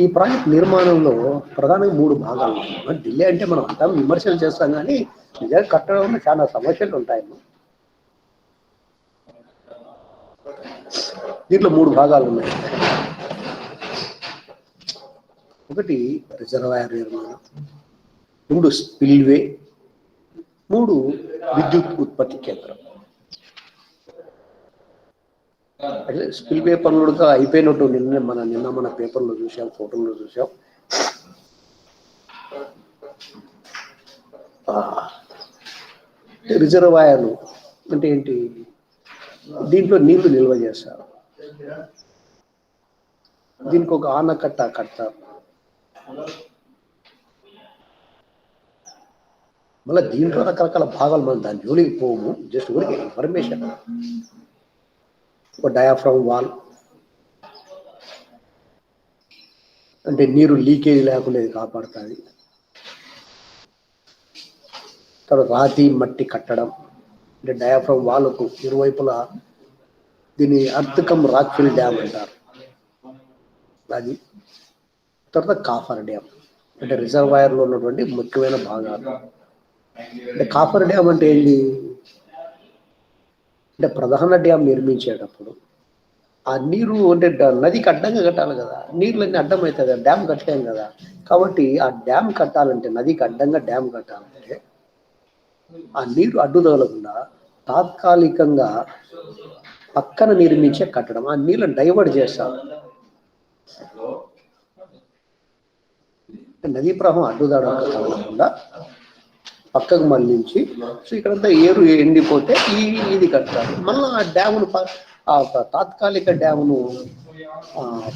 ఈ ప్రాజెక్ట్ నిర్మాణంలో ప్రధానంగా 3 భాగాలు ఉన్నాయి. ఢిల్లీ అంటే మనం అంతా విమర్శలు చేస్తాం, కానీ నిజంగా కట్టడంలో చాలా సమస్యలు ఉంటాయి. దీంట్లో 3 భాగాలు ఉన్నాయి. ఒకటి రిజర్వాయర్ నిర్మాణం, 2 స్పిల్వే, 3 విద్యుత్ ఉత్పత్తి కేంద్రం. అంటే స్పిల్వే పనులు అయిపోయినట్టు నిన్న మన పేపర్లో చూసాం, ఫోటోలో చూసాం. రిజర్వాయర్లు అంటే ఏంటి? దీంట్లో నీళ్లు నిల్వ చేస్తారు, దీనికి ఒక ఆనకట్ట కడతారు. మళ్ళీ దీంట్లో రకరకాల భాగాలు, మనం దాని జోలికి పోము, జస్ట్ ఊరికి ఇన్ఫర్మేషన్. ఒక డయాఫ్రమ్ వాల్ అంటే నీరు లీకేజ్ లేకుండా కాపాడుతుంది. తర్వాత రాతి మట్టి కట్టడం అంటే డయాఫ్రమ్ వాల్కు ఇరువైపులా దీన్ని అర్తకం రాక్ఫిల్ డ్యామ్ అంటారు అది. తర్వాత కాఫర్ డ్యామ్ అంటే రిజర్వాయర్లో ఉన్నటువంటి ముఖ్యమైన భాగాలు. అంటే కాఫర్ డ్యామ్ అంటే ఏంటి అంటే ప్రధాన డ్యామ్ నిర్మించేటప్పుడు ఆ నీరు అంటే నదికి అడ్డంగా కట్టాలి కదా, నీళ్ళన్నీ అడ్డం అవుతాయి కదా, డ్యామ్ కట్టలేం కదా. కాబట్టి ఆ డ్యామ్ కట్టాలంటే, నదికి అడ్డంగా డ్యామ్ కట్టాలంటే ఆ నీరు అడ్డు తగలకుండా తాత్కాలికంగా పక్కన నిర్మించే కట్టడం, ఆ నీళ్ళని డైవర్ట్ చేస్తారు. నదీ ప్రవాహం అడ్డు తగలకుండా పక్కకు మళ్లించి, సో ఇక్కడంతా ఏరు ఎండిపోతే ఇది కట్టాలి. మళ్ళీ ఆ డ్యామును ఆ తాత్కాలిక డ్యామును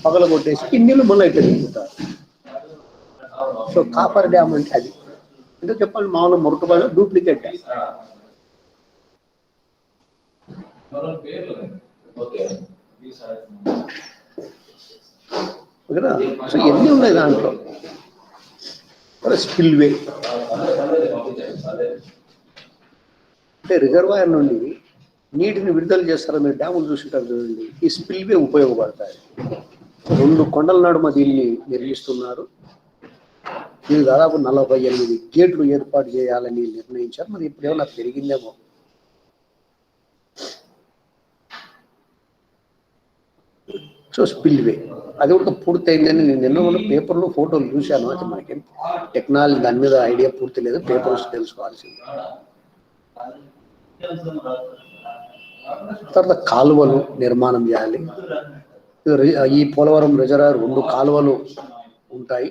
పగలగొట్టేసి ఇన్నిళ్ళు మళ్ళీ ఇక్కడ దిగుతారు. సో కాపర్ డ్యామ్ అంటే అది. ఎందుకు చెప్పాలి, మామూలు మురుటుబడి డూప్లికేట్ డ్యామ్. ఓకేనా. సో ఎన్ని ఉన్నాయి దాంట్లో. స్పిల్వే అంటే రిజర్వాయర్ నుండి నీటిని విడుదల చేస్తారో మీరు డ్యాములు చూసింటారు చూడండి, ఈ స్పిల్వే ఉపయోగపడతాయి. 2 కొండల నడుమ దీన్ని నిర్మిస్తున్నారు. ఇది దాదాపు 48 గేట్లు ఏర్పాటు చేయాలని నిర్ణయించారు. మరి ఇప్పుడు ఏమన్నా పెరిగిందేమో. సో స్పిల్వే అది కూడా పూర్తయిందని నేను నిన్న పేపర్లో ఫోటోలు చూశాను. అది మనకి టెక్నాలజీ దాని మీద ఐడియా పూర్తి లేదు, పేపర్స్ తెలుసుకోవాల్సింది. తర్వాత కాలువలు నిర్మాణం చేయాలి. ఈ పోలవరం రిజర్వాయర్ 2 కాలువలు ఉంటాయి,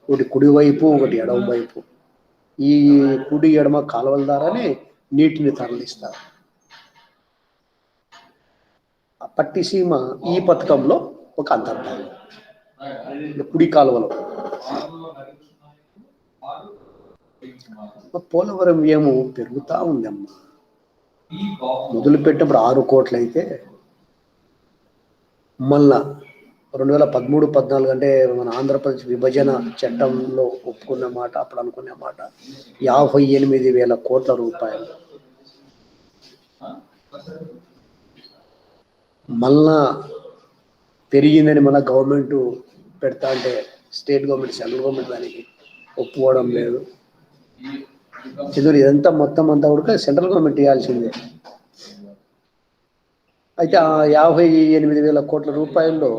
ఒకటి కుడివైపు ఒకటి ఎడమ వైపు. ఈ కుడి ఎడమ కాలువల ద్వారానే నీటిని తరలిస్తారు. పట్టిసీమ ఈ పథకంలో ఒక అంతర్భాగం. కుడి కాలువలో పోలవరం వ్యయము పెరుగుతా ఉందమ్మా. మొదలుపెట్టినప్పుడు 6 కోట్లు అయితే మళ్ళా 2013-14 అంటే మన ఆంధ్రప్రదేశ్ విభజన చట్టంలో ఒప్పుకున్న మాట, అప్పుడు అనుకునే మాట 58,000 కోట్ల రూపాయలు. మళ్ళా పెరిగిందని మళ్ళీ గవర్నమెంట్ పెడతా అంటే స్టేట్ గవర్నమెంట్, సెంట్రల్ గవర్నమెంట్ దానికి ఒప్పుకోవడం లేదు. ఇదంతా మొత్తం అంతా కూడా సెంట్రల్ గవర్నమెంట్ ఇవ్వాల్సిందే. అయితే ఆ 58,000 కోట్ల రూపాయల్లో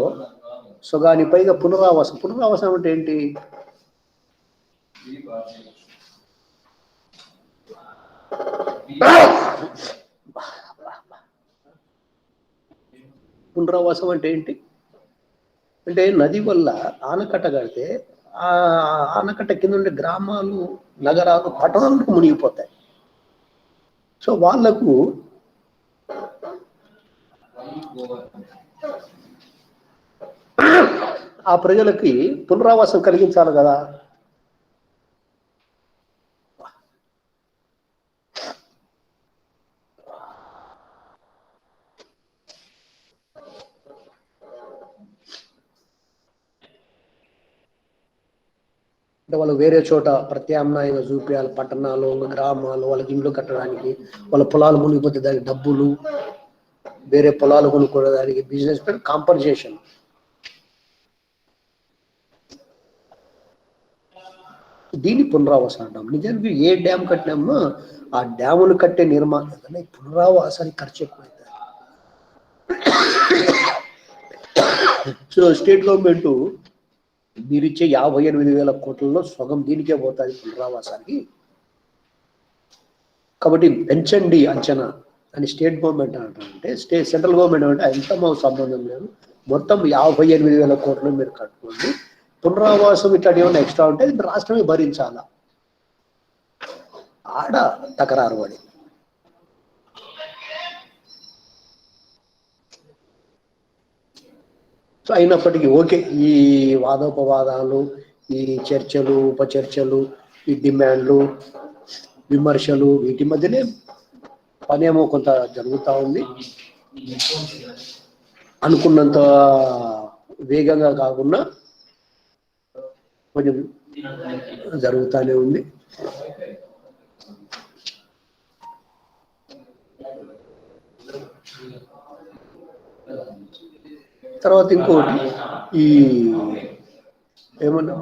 సగాని పైగా పునరావాసం అంటే ఏంటి? పునరావాసం అంటే ఏంటి అంటే, నది వల్ల ఆనకట్ట కడితే ఆ ఆనకట్ట కింద ఉండే గ్రామాలు, నగరాలు, పట్టణాలకు మునిగిపోతాయి. సో వాళ్లకు ఆ ప్రజలకి పునరావాసం కలిగించాలి కదా. అంటే వాళ్ళు వేరే చోట ప్రత్యామ్నాయంగా చూపించాలి, పట్టణాలు, గ్రామాలు, వాళ్ళకి ఇండ్లు కట్టడానికి, వాళ్ళ పొలాలు మునిగిపోతే దానికి డబ్బులు, వేరే పొలాలు కొనుక్కోవడానికి, బిజినెస్ కాంపన్సేషన్. దీన్ని పునరావాసం అంటాం. నిజానికి ఏ డ్యామ్ కట్టినామో ఆ డ్యాములు కట్టే నిర్మాణం పునరావాసానికి ఖర్చు ఎక్కువైతుంది. సో స్టేట్ గవర్నమెంట్ మీరిచ్చే 58,000 కోట్లలో సగం దీనికే పోతుంది, పునరావాసానికి. కాబట్టి పెంచండి అంచనా అని స్టేట్ గవర్నమెంట్ అంటారంటే, సెంట్రల్ గవర్నమెంట్ అంటే ఎంత మాకు సంబంధం లేదు, మొత్తం 58,000 కోట్లు మీరు కట్టుకోండి, పునరావాసం ఇట్లా ఏమైనా ఎక్స్ట్రా ఉంటే రాష్ట్రమే భరించాలా. ఆడ తకరారు పడి సో అయినప్పటికీ ఓకే, ఈ వాదోపవాదాలు, ఈ చర్చలు, ఉపచర్చలు, ఈ డిమాండ్లు, విమర్శలు, వీటి మధ్యనే పనేమో కొంత జరుగుతూ ఉంది. అనుకున్నంత వేగంగా కాకుండా కొంచెం జరుగుతూనే ఉంది. తర్వాత ఇంకోటి, ఈ ఏమన్నా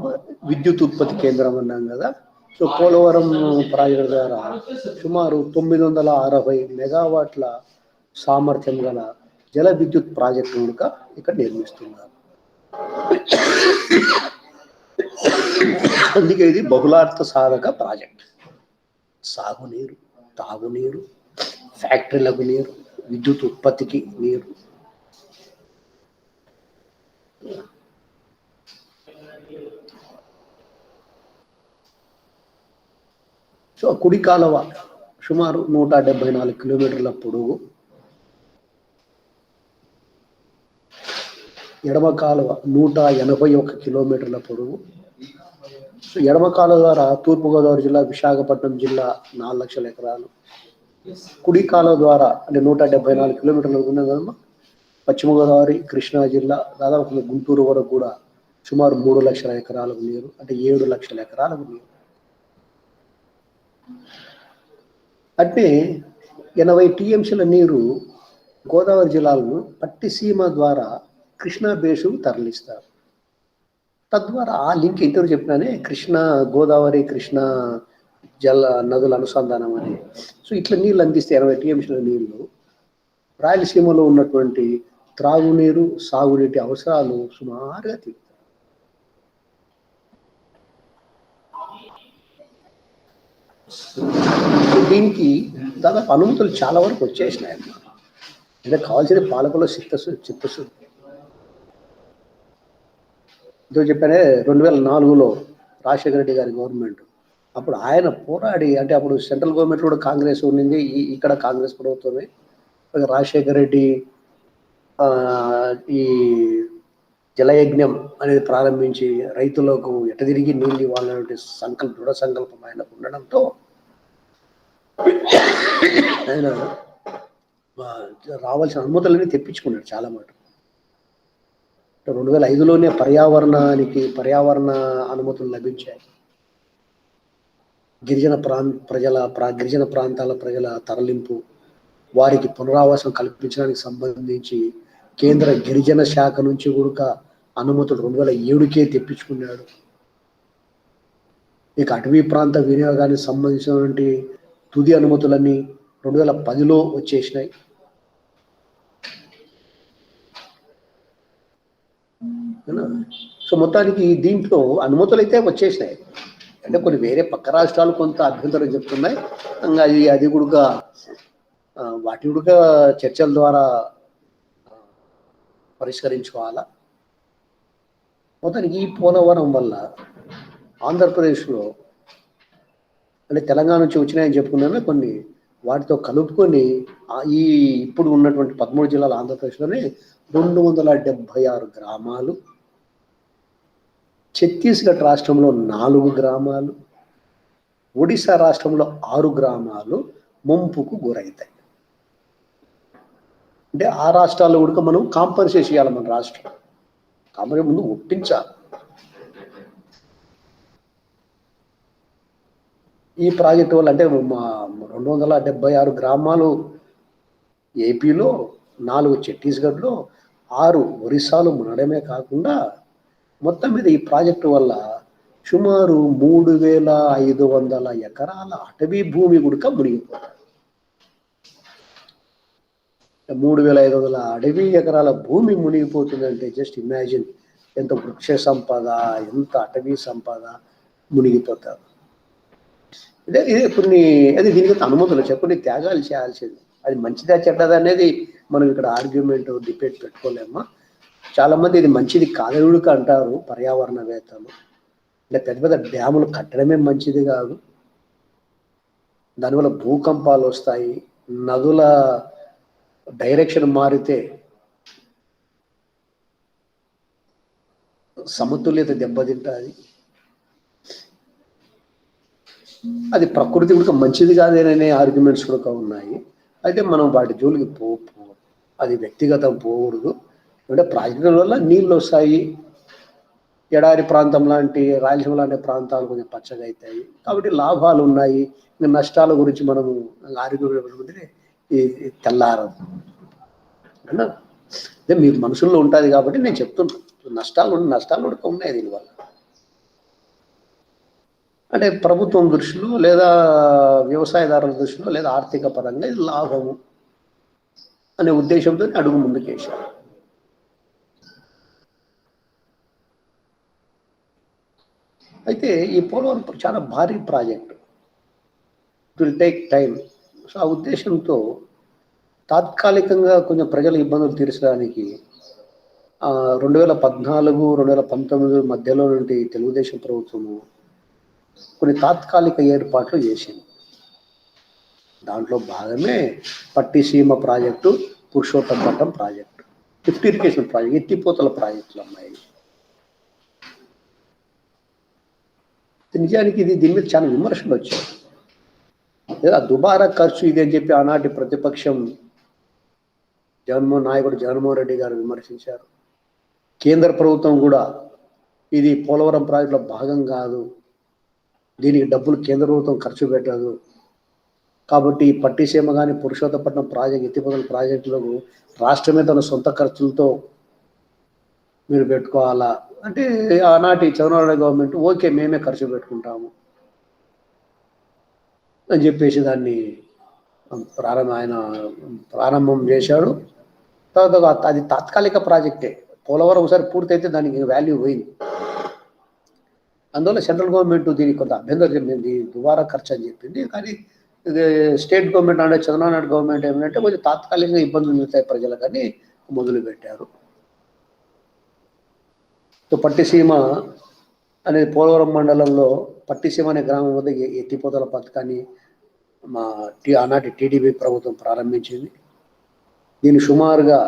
విద్యుత్ ఉత్పత్తి కేంద్రం అన్నాం కదా. సో పోలవరం ప్రాజెక్టు ద్వారా సుమారు 960 మెగావాట్ల సామర్థ్యం గల జల విద్యుత్ ప్రాజెక్టు కూడా ఇక్కడ నిర్మిస్తున్నారు. అందుకే ఇది బహుళార్థ సాధక ప్రాజెక్ట్. సాగునీరు, తాగునీరు, ఫ్యాక్టరీలకు నీరు, విద్యుత్ ఉత్పత్తికి నీరు. సో కుడి కాలువ సుమారు 174 కిలోమీటర్ల పొడవు, ఎడమ కాలువ 181 కిలోమీటర్ల పొడవు. సో ఎడమ కాలువ ద్వారా తూర్పుగోదావరి జిల్లా, విశాఖపట్నం జిల్లా 4 లక్షల ఎకరాలు. కుడి కాలువ ద్వారా అంటే 174 కిలోమీటర్లు ఉన్నది కదమ్మా. పశ్చిమ గోదావరి, కృష్ణా జిల్లా దాదాపు గుంటూరు వరకు కూడా సుమారు 3 లక్షల ఎకరాలకు నీరు, అంటే 7 లక్షల ఎకరాలకు నీరు. అంటే 80 టీఎంసీల నీరు గోదావరి జిల్లాలను పట్టిసీమ ద్వారా కృష్ణా బేసు తరలిస్తారు. తద్వారా ఆ లింక్ ఇంతవరకు చెప్పినానే, కృష్ణా గోదావరి కృష్ణా జల నదుల అనుసంధానం అని. సో ఇట్లా నీళ్ళు అందిస్తే 80 టీఎంసీల నీళ్లు రాయలసీమలో ఉన్నటువంటి త్రాగునీరు, సాగునీటి అవసరాలు సుమారుగా తీరుతాయి. దీనికి దాదాపు అనుమతులు చాలా వరకు వచ్చేసినాయి అన్నమాట. అంటే కావాల్సిన పాలకుల చిత్తశుద్ధి. ఇదో చెప్పానే 2004లో రాజశేఖర రెడ్డి గారి గవర్నమెంట్, అప్పుడు ఆయన పోరాడి, అంటే అప్పుడు సెంట్రల్ గవర్నమెంట్ కూడా కాంగ్రెస్ ఉండింది, ఇక్కడ కాంగ్రెస్ ప్రభుత్వమే. రాజశేఖర రెడ్డి ఈ జలయజ్ఞం అనేది ప్రారంభించి రైతులకు ఎటదిరిగి నీళ్ళు ఇవ్వాలనే దృఢ సంకల్పం ఆయనకు ఉండడంతో ఆయన రావాల్సిన అనుమతులన్నీ తెప్పించుకున్నాడు చాలా మాట. 2005లోనే పర్యావరణ అనుమతులు లభించాయి. గిరిజన ప్రాంతాల ప్రజల తరలింపు, వారికి పునరావాసం కల్పించడానికి సంబంధించి కేంద్ర గిరిజన శాఖ నుంచి కూడా అనుమతులు 2007కే తెప్పించుకున్నాడు. ఇక అటవీ ప్రాంత వినియోగానికి సంబంధించినటువంటి తుది అనుమతులన్నీ 2010లో వచ్చేసినాయి. సో మొత్తానికి దీంట్లో అనుమతులు అయితే వచ్చేసినాయి. అంటే కొన్ని వేరే పక్క రాష్ట్రాలు కొంత అభ్యంతరం చెప్తున్నాయి. అది కూడా వాటి కూడా చర్చల ద్వారా పరిష్కరించుకోవాలా. మొత్తానికి ఈ పోలవరం వల్ల ఆంధ్రప్రదేశ్లో, అంటే తెలంగాణ నుంచి వచ్చినాయని చెప్పుకున్నాను, కొన్ని వాటితో కలుపుకొని ఈ ఇప్పుడు ఉన్నటువంటి 13 జిల్లాల ఆంధ్రప్రదేశ్లోనే 276 గ్రామాలు, ఛత్తీస్గఢ్ రాష్ట్రంలో 4 గ్రామాలు, ఒడిశా రాష్ట్రంలో 6 గ్రామాలు ముంపుకు గురవుతాయి. అంటే ఆ రాష్ట్రాల్లో కూడా మనం కాంపన్సేషన్ చేయాలి. మన రాష్ట్రం కాంపన్సేషన్ ముందు ఒప్పించాలి. ఈ ప్రాజెక్టు వల్ల అంటే 276 గ్రామాలు ఏపీలో, 4 ఛత్తీస్గఢ్లో, 6 ఒరిస్సాలో మునడమే కాకుండా మొత్తం మీద ఈ ప్రాజెక్టు వల్ల సుమారు 3500 ఎకరాల అటవీ భూమి కూడా మునిగిపోతుంది. 3500 అడవి ఎకరాల భూమి మునిగిపోతుందంటే జస్ట్ ఇమాజిన్ ఎంత వృక్ష సంపద, ఎంత అటవీ సంపద మునిగిపోతారు. ఇదే అది దీనికి అనుమతులు కొన్ని త్యాగాలు చేయాల్సింది. అది మంచిదా చెడ్డదా అనేది మనం ఇక్కడ ఆర్గ్యుమెంట్ డిబేట్ పెట్టుకోలేమా. చాలా మంది ఇది మంచిది కాదని అంటారు పర్యావరణవేత్తలు. అంటే పెద్ద పెద్ద డ్యాములు కట్టడమే మంచిది కాదు, దానివల్ల భూకంపాలు వస్తాయి, నదుల డైరెక్షన్ మారితే సమతుల్యత దెబ్బతింటుంది. అది ప్రకృతి కూడా మంచిది కాదేననే ఆర్గ్యుమెంట్స్ కూడా ఉన్నాయి. అయితే మనం వాటి జోలికి అది వ్యక్తిగతం పోకూడదు. అంటే ప్రాజెక్టుల వల్ల నీళ్ళు వస్తాయి, ఎడారి ప్రాంతం లాంటి రాయలసీమ లాంటి ప్రాంతాలు కొంచెం పచ్చగా అవుతాయి కాబట్టి లాభాలు ఉన్నాయి. ఇంకా నష్టాల గురించి మనము ఆర్గ్యుమెంట్ తెల్లారదు అన్నా. అదే మీ మనసుల్లో ఉంటుంది కాబట్టి నేను చెప్తున్నాను. నష్టాలు కూడా ఉన్నాయి దీనివల్ల. అంటే ప్రభుత్వం దృష్టిలో లేదా వ్యవసాయదారుల దృష్టిలో లేదా ఆర్థిక పరంగా ఇది లాభము. అనే ఉద్దేశంతో అడుగు ముందుకేశారు. అయితే ఈ పోలవరం చాలా భారీ project, it will take time. So ఆ ఉద్దేశంతో తాత్కాలికంగా కొంచెం ప్రజల ఇబ్బందులు తీర్చడానికి 2014, 2019 మధ్యలో నుండి తెలుగుదేశం ప్రభుత్వము కొన్ని తాత్కాలిక ఏర్పాట్లు చేసింది. దాంట్లో భాగమే Pattiseema project, Purushottapatnam project, lift irrigation project, ఎత్తిపోతల ప్రాజెక్టులు అమ్మాయి. నిజానికి దీని మీద చాలా విమర్శలు వచ్చాయి. లేదా దుబారా ఖర్చు ఇది అని చెప్పి ఆనాటి ప్రతిపక్షం నాయకుడు జగన్మోహన్ రెడ్డి గారు విమర్శించారు. కేంద్ర ప్రభుత్వం కూడా ఇది పోలవరం ప్రాజెక్టులో భాగం కాదు, దీనికి డబ్బులు కేంద్ర ప్రభుత్వం ఖర్చు పెట్టదు, కాబట్టి పట్టిసీమ కానీ పురుషోత్తపట్నం ప్రాజెక్ట్, ఎత్తిపోతల ప్రాజెక్టులకు రాష్ట్రమే తన సొంత ఖర్చులతో మీరు పెట్టుకోవాలా అంటే ఆనాటి చంద్రబాబు నాయుడు గవర్నమెంట్ ఓకే మేమే ఖర్చు పెట్టుకుంటాము అని చెప్పేసి దాన్ని ఆయన ప్రారంభం చేశాడు. తర్వాత అది తాత్కాలిక ప్రాజెక్టే. పోలవరం ఒకసారి పూర్తయితే దానికి వాల్యూ పోయింది. అందువల్ల సెంట్రల్ గవర్నమెంట్ దీనికి కొంత అభ్యంతరం చెప్పింది, దుబారా ఖర్చు అని చెప్పింది. కానీ స్టేట్ గవర్నమెంట్ అంటే చంద్రబాబు నాయుడు గవర్నమెంట్ ఏమంటే కొంచెం తాత్కాలికంగా ఇబ్బందులు మిగుతాయి ప్రజలకని మొదలు పెట్టారు. సో పట్టిసీమ అనేది పోలవరం మండలంలో పట్టిసీమ అనే గ్రామం వద్ద ఎత్తిపోతల పథకాన్ని ఆనాటి టీడీపీ ప్రభుత్వం ప్రారంభించింది. దీన్ని సుమారుగా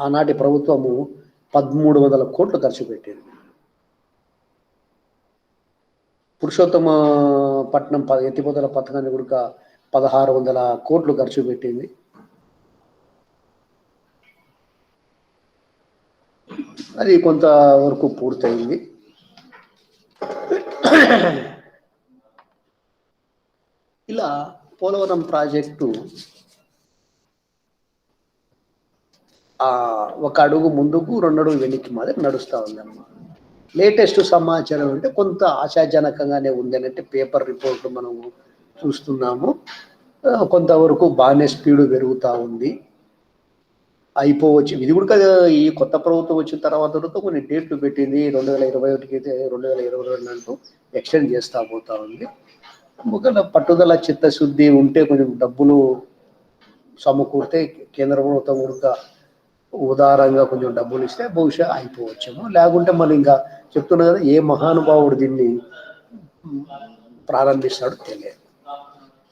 ఆనాటి ప్రభుత్వము 1300 కోట్లు ఖర్చు పెట్టింది. పురుషోత్తపట్నం ఎత్తిపోతల పథకాన్ని కూడా 1600 కోట్లు ఖర్చు పెట్టింది. అది కొంతవరకు పూర్తయింది. ఇలా పోలవరం ప్రాజెక్టు ఒక అడుగు ముందుకు 2 అడుగు వెనక్కి మాదిరి నడుస్తూ ఉందన్నమాట. లేటెస్ట్ సమాచారం అంటే కొంత ఆశాజనకంగానే ఉంది అంటే పేపర్ రిపోర్ట్లు మనము చూస్తున్నాము. కొంతవరకు బాగానే స్పీడు పెరుగుతూ ఉంది, అయిపోవచ్చు. ఇది కూడా ఈ కొత్త ప్రభుత్వం వచ్చిన తర్వాత కొన్ని డేట్లు పెట్టింది. 2021కి అయితే 2022 అంటూ ఎక్స్టెండ్ చేస్తూ పోతా ఉంది. ఒకవేళ పట్టుదల చిత్తశుద్ధి ఉంటే కొంచెం డబ్బులు సమకూరితే కేంద్ర ప్రభుత్వం కూడా ఉదారంగా కొంచెం డబ్బులు ఇస్తే బహుశా అయిపోవచ్చేమో. లేకుంటే మళ్ళీ ఇంకా చెప్తున్నా కదా, ఏ మహానుభావుడు దీన్ని ప్రారంభిస్తాడో తెలియదు.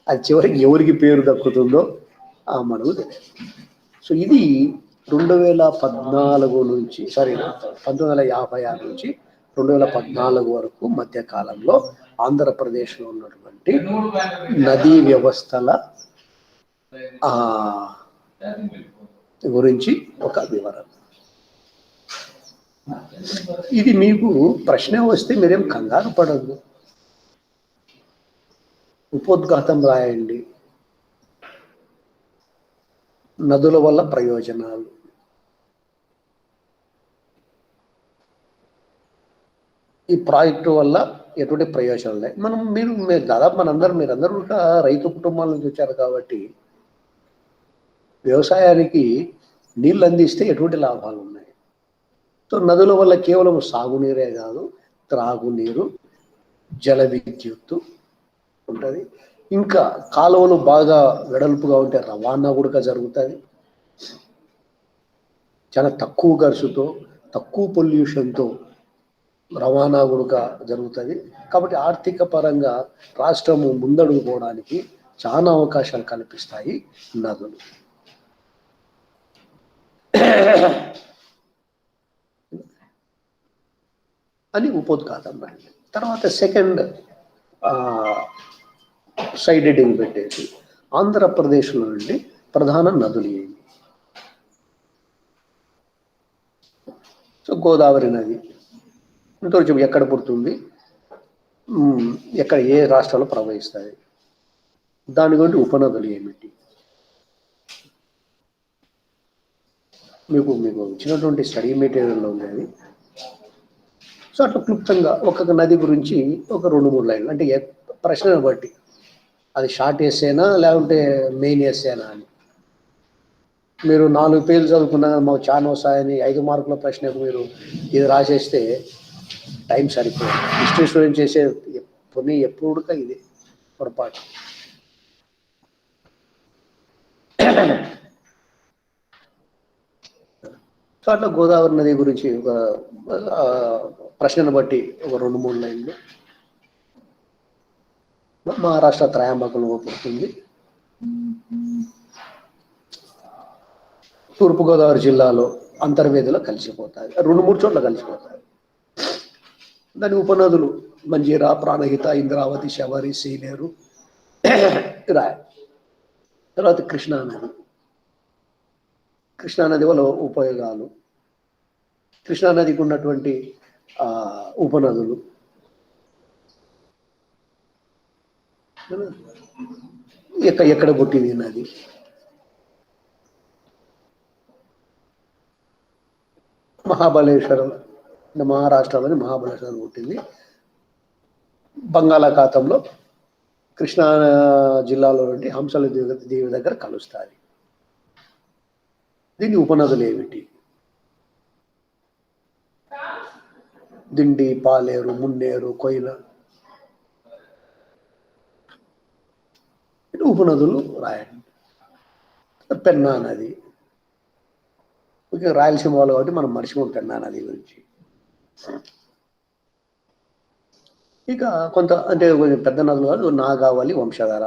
అది చివరికి ఎవరికి పేరు దక్కుతుందో మనకు తెలియదు. సో ఇది 2014 నుంచి 1956 నుంచి 2014 వరకు మధ్య కాలంలో ఆంధ్రప్రదేశ్లో ఉన్నటువంటి నదీ వ్యవస్థల గురించి ఒక వివరణ. ఇది మీకు ప్రశ్న వస్తే మీరేం కంగారు పడద్దు, ఉపోద్ఘాతం రాయండి. నదుల వల్ల ప్రయోజనాలు, ఈ ప్రాజెక్టు వల్ల ఎటువంటి ప్రయోజనాలు లేవు. మీరు దాదాపు మీరందరూ కూడా రైతు కుటుంబాల నుంచి వచ్చారు కాబట్టి వ్యవసాయానికి నీళ్ళు అందిస్తే ఎటువంటి లాభాలు ఉన్నాయి. సో నదుల వల్ల కేవలం సాగునీరే కాదు, త్రాగునీరు, జల విద్యుత్తు ఉంటుంది. ఇంకా కాలువలు బాగా వెడల్పుగా ఉంటే రవాణా కూడా జరుగుతుంది. చాలా తక్కువ ఖర్చుతో, తక్కువ పొల్యూషన్తో రవాణా కూడా జరుగుతుంది. కాబట్టి ఆర్థిక పరంగా రాష్ట్రము ముందడుగు పోవడానికి చాలా అవకాశాలు కల్పిస్తాయి నదులు. అని ఉపోద్ఘాతం. తర్వాత సెకండ్ సైడ్ హెడ్డింగ్ పెట్టేసి ఆంధ్రప్రదేశ్లో నుండి ప్రధాన నదులు ఏమి. సో గోదావరి నది ఇంతవరకు ఎక్కడ పుడుతుంది, ఎక్కడ ఏ రాష్ట్రాల్లో ప్రవహిస్తాయి, దాని గురించి ఉపనదులు ఏమిటి, మీకు ఇచ్చినటువంటి స్టడీ మెటీరియల్లో ఉండేది. సో అట్లా క్లుప్తంగా ఒక్కొక్క నది గురించి ఒక 2-3 లైన్లు, అంటే ప్రశ్నను బట్టి అది షార్ట్ ఎస్సేనా లేకుంటే మెయిన్ ఎస్సేనా అని. మీరు 4 పేజీలు చదువుకున్నా మాకు చాలా వస్తాయని 5 మార్కుల ప్రశ్నకు మీరు ఇది రాసేస్తే టైం సరిపోదు. హిస్టరీ స్టూడెంట్ చేసే కొన్ని ఎప్పుడు ఇది పొరపాటు. సో అట్లా గోదావరి నది గురించి ఒక ప్రశ్నను బట్టి ఒక 2-3 లైన్లు. మహారాష్ట్ర త్రయాంబకంలో పుడుతుంది. తూర్పుగోదావరి జిల్లాలో అంతర్వేదిలో కలిసిపోతాయి, 2-3 చోట్ల కలిసిపోతాయి. దాని ఉపనదులు మంజీరా, ప్రాణహిత, ఇంద్రావతి, శబరి, సీలేరు, రాయ్. తర్వాత కృష్ణానది. కృష్ణానది వల్ల ఉపయోగాలు, కృష్ణానదికి ఉన్నటువంటి ఉపనదులు, ఎక్కడ పుట్టింది నది, మహాబలేశ్వరం, మహారాష్ట్రలోని మహాబలేశ్వరం పుట్టింది. బంగాళాఖాతంలో కృష్ణా జిల్లాలో నుండి హంసల దీవి దగ్గర కలుస్తాయి. దీని ఉపనదులు ఏమిటి? దిండి, పాలేరు, మున్నేరు, కొయిన. ఉపనదులు రాయండి. పెన్నా నది, రాయలసీమ వాళ్ళు కాబట్టి మనం మర్చిపోం పెన్నా నది గురించి. ఇక కొంత అంటే పెద్ద నదులు కాదు, నాగావళి, వంశధార,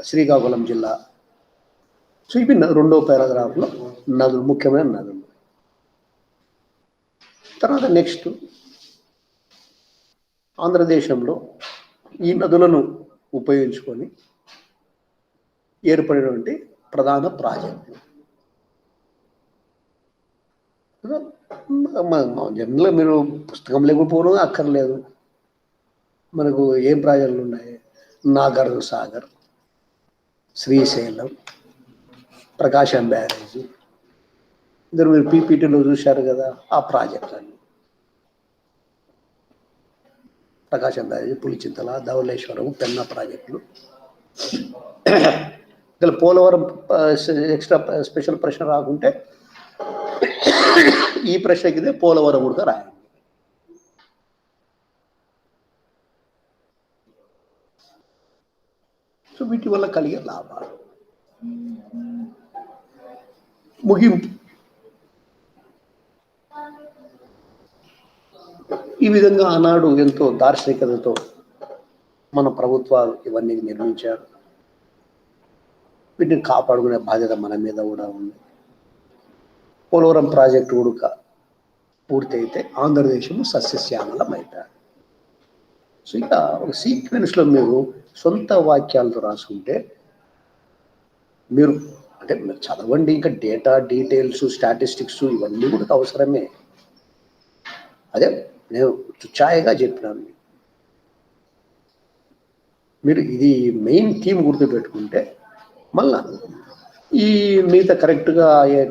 శ్రీకాకుళం జిల్లా. సో ఇవి 2వ పారాగ్రాఫ్లో నదులు, ముఖ్యమైన నదులు. తర్వాత నెక్స్ట్, ఆంధ్రదేశంలో ఈ నదులను ఉపయోగించుకొని ఏర్పడినటువంటి ప్రధాన ప్రాజెక్టులు. జనరల్గా మీరు పుస్తకం లేకపోవడం అక్కర్లేదు. మనకు ఏం ప్రాజెక్టులు ఉన్నాయి? నాగార్జున సాగర్, శ్రీశైలం, ప్రకాశం బ్యారేజ్. ఇద్దరు మీరు పీపీటీలో చూశారు కదా ఆ ప్రాజెక్ట్ అన్ని. ప్రకాశం బ్యారేజ్, పులిచింతల, ధవళేశ్వరం, పెన్నా ప్రాజెక్టులు. ఇక్కడ పోలవరం ఎక్స్ట్రా స్పెషల్ ప్రశ్న రాకుంటే ఈ ప్రశ్నకి ఇదే పోలవరం కూడా రాయండి. సో వీటి వల్ల కలిగే లాభాలు. ముగింపు. ఈ విధంగా ఆనాడు ఎంతో దార్శనికతతో మన ప్రభుత్వాలు ఇవన్నీ నిర్మించారు. వీటిని కాపాడుకునే బాధ్యత మన మీద కూడా ఉంది. పోలవరం ప్రాజెక్టు ఉడక పూర్తయితే ఆంధ్రదేశము సస్యశ్యామలం అవుతారు. సో ఇక ఒక సీక్వెన్స్లో మీరు సొంత వాక్యాలతో రాసుకుంటే మీరు అంటే మీరు చదవండి. ఇంకా డేటా, డీటెయిల్స్, స్టాటిస్టిక్స్ ఇవన్నీ కూడా అవసరమే. అదే నేను చుచ్చాయగా చెప్పినాను. మీరు ఇది మెయిన్ థీమ్ గుర్తుపెట్టుకుంటే మళ్ళా ఈ మిగతా కరెక్ట్గా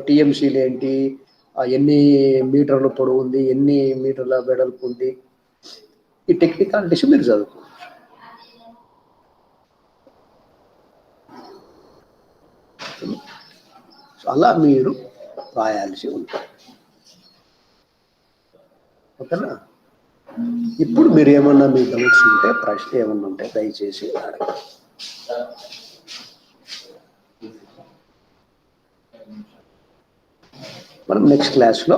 టీఎంసీలు ఏంటి, ఎన్ని మీటర్ల పొడవు ఉంది, ఎన్ని మీటర్ల వెడల్పు ఉంది, ఈ టెక్నికాలిటీస్ మీరు చదువుకోవచ్చు. అలా మీరు రాయాల్సి ఉంటుంది. ఓకేనా? ఇప్పుడు మీరు ఏమన్నా మీ డౌట్స్ ఉంటే, ప్రశ్న ఏమన్నా ఉంటే దయచేసి అడగండి. మనం నెక్స్ట్ క్లాస్లో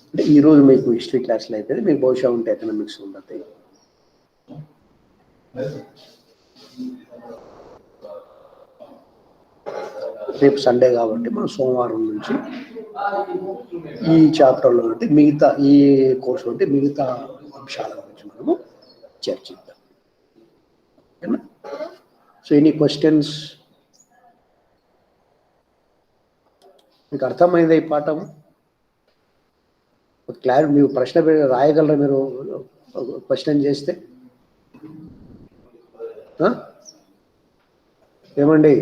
అంటే ఈరోజు మీకు హిస్టరీ క్లాస్లో అయితే మీకు బహుశా ఉంటే ఎకనామిక్స్ ఉండదు. రేపు సండే కాబట్టి మనం సోమవారం నుంచి ఈ చాప్టర్లో అంటే మిగతా ఈ కోర్సు అంటే మిగతా అంశాల గురించి మనము చర్చిద్దాం. ఓకేనా? So any questions? మీకు అర్థమైంది ఈ పాఠం? క్లారిటీ మీరు ప్రశ్న రాయగలరా? మీరు క్వశ్చన్ చేస్తే ఏమండి?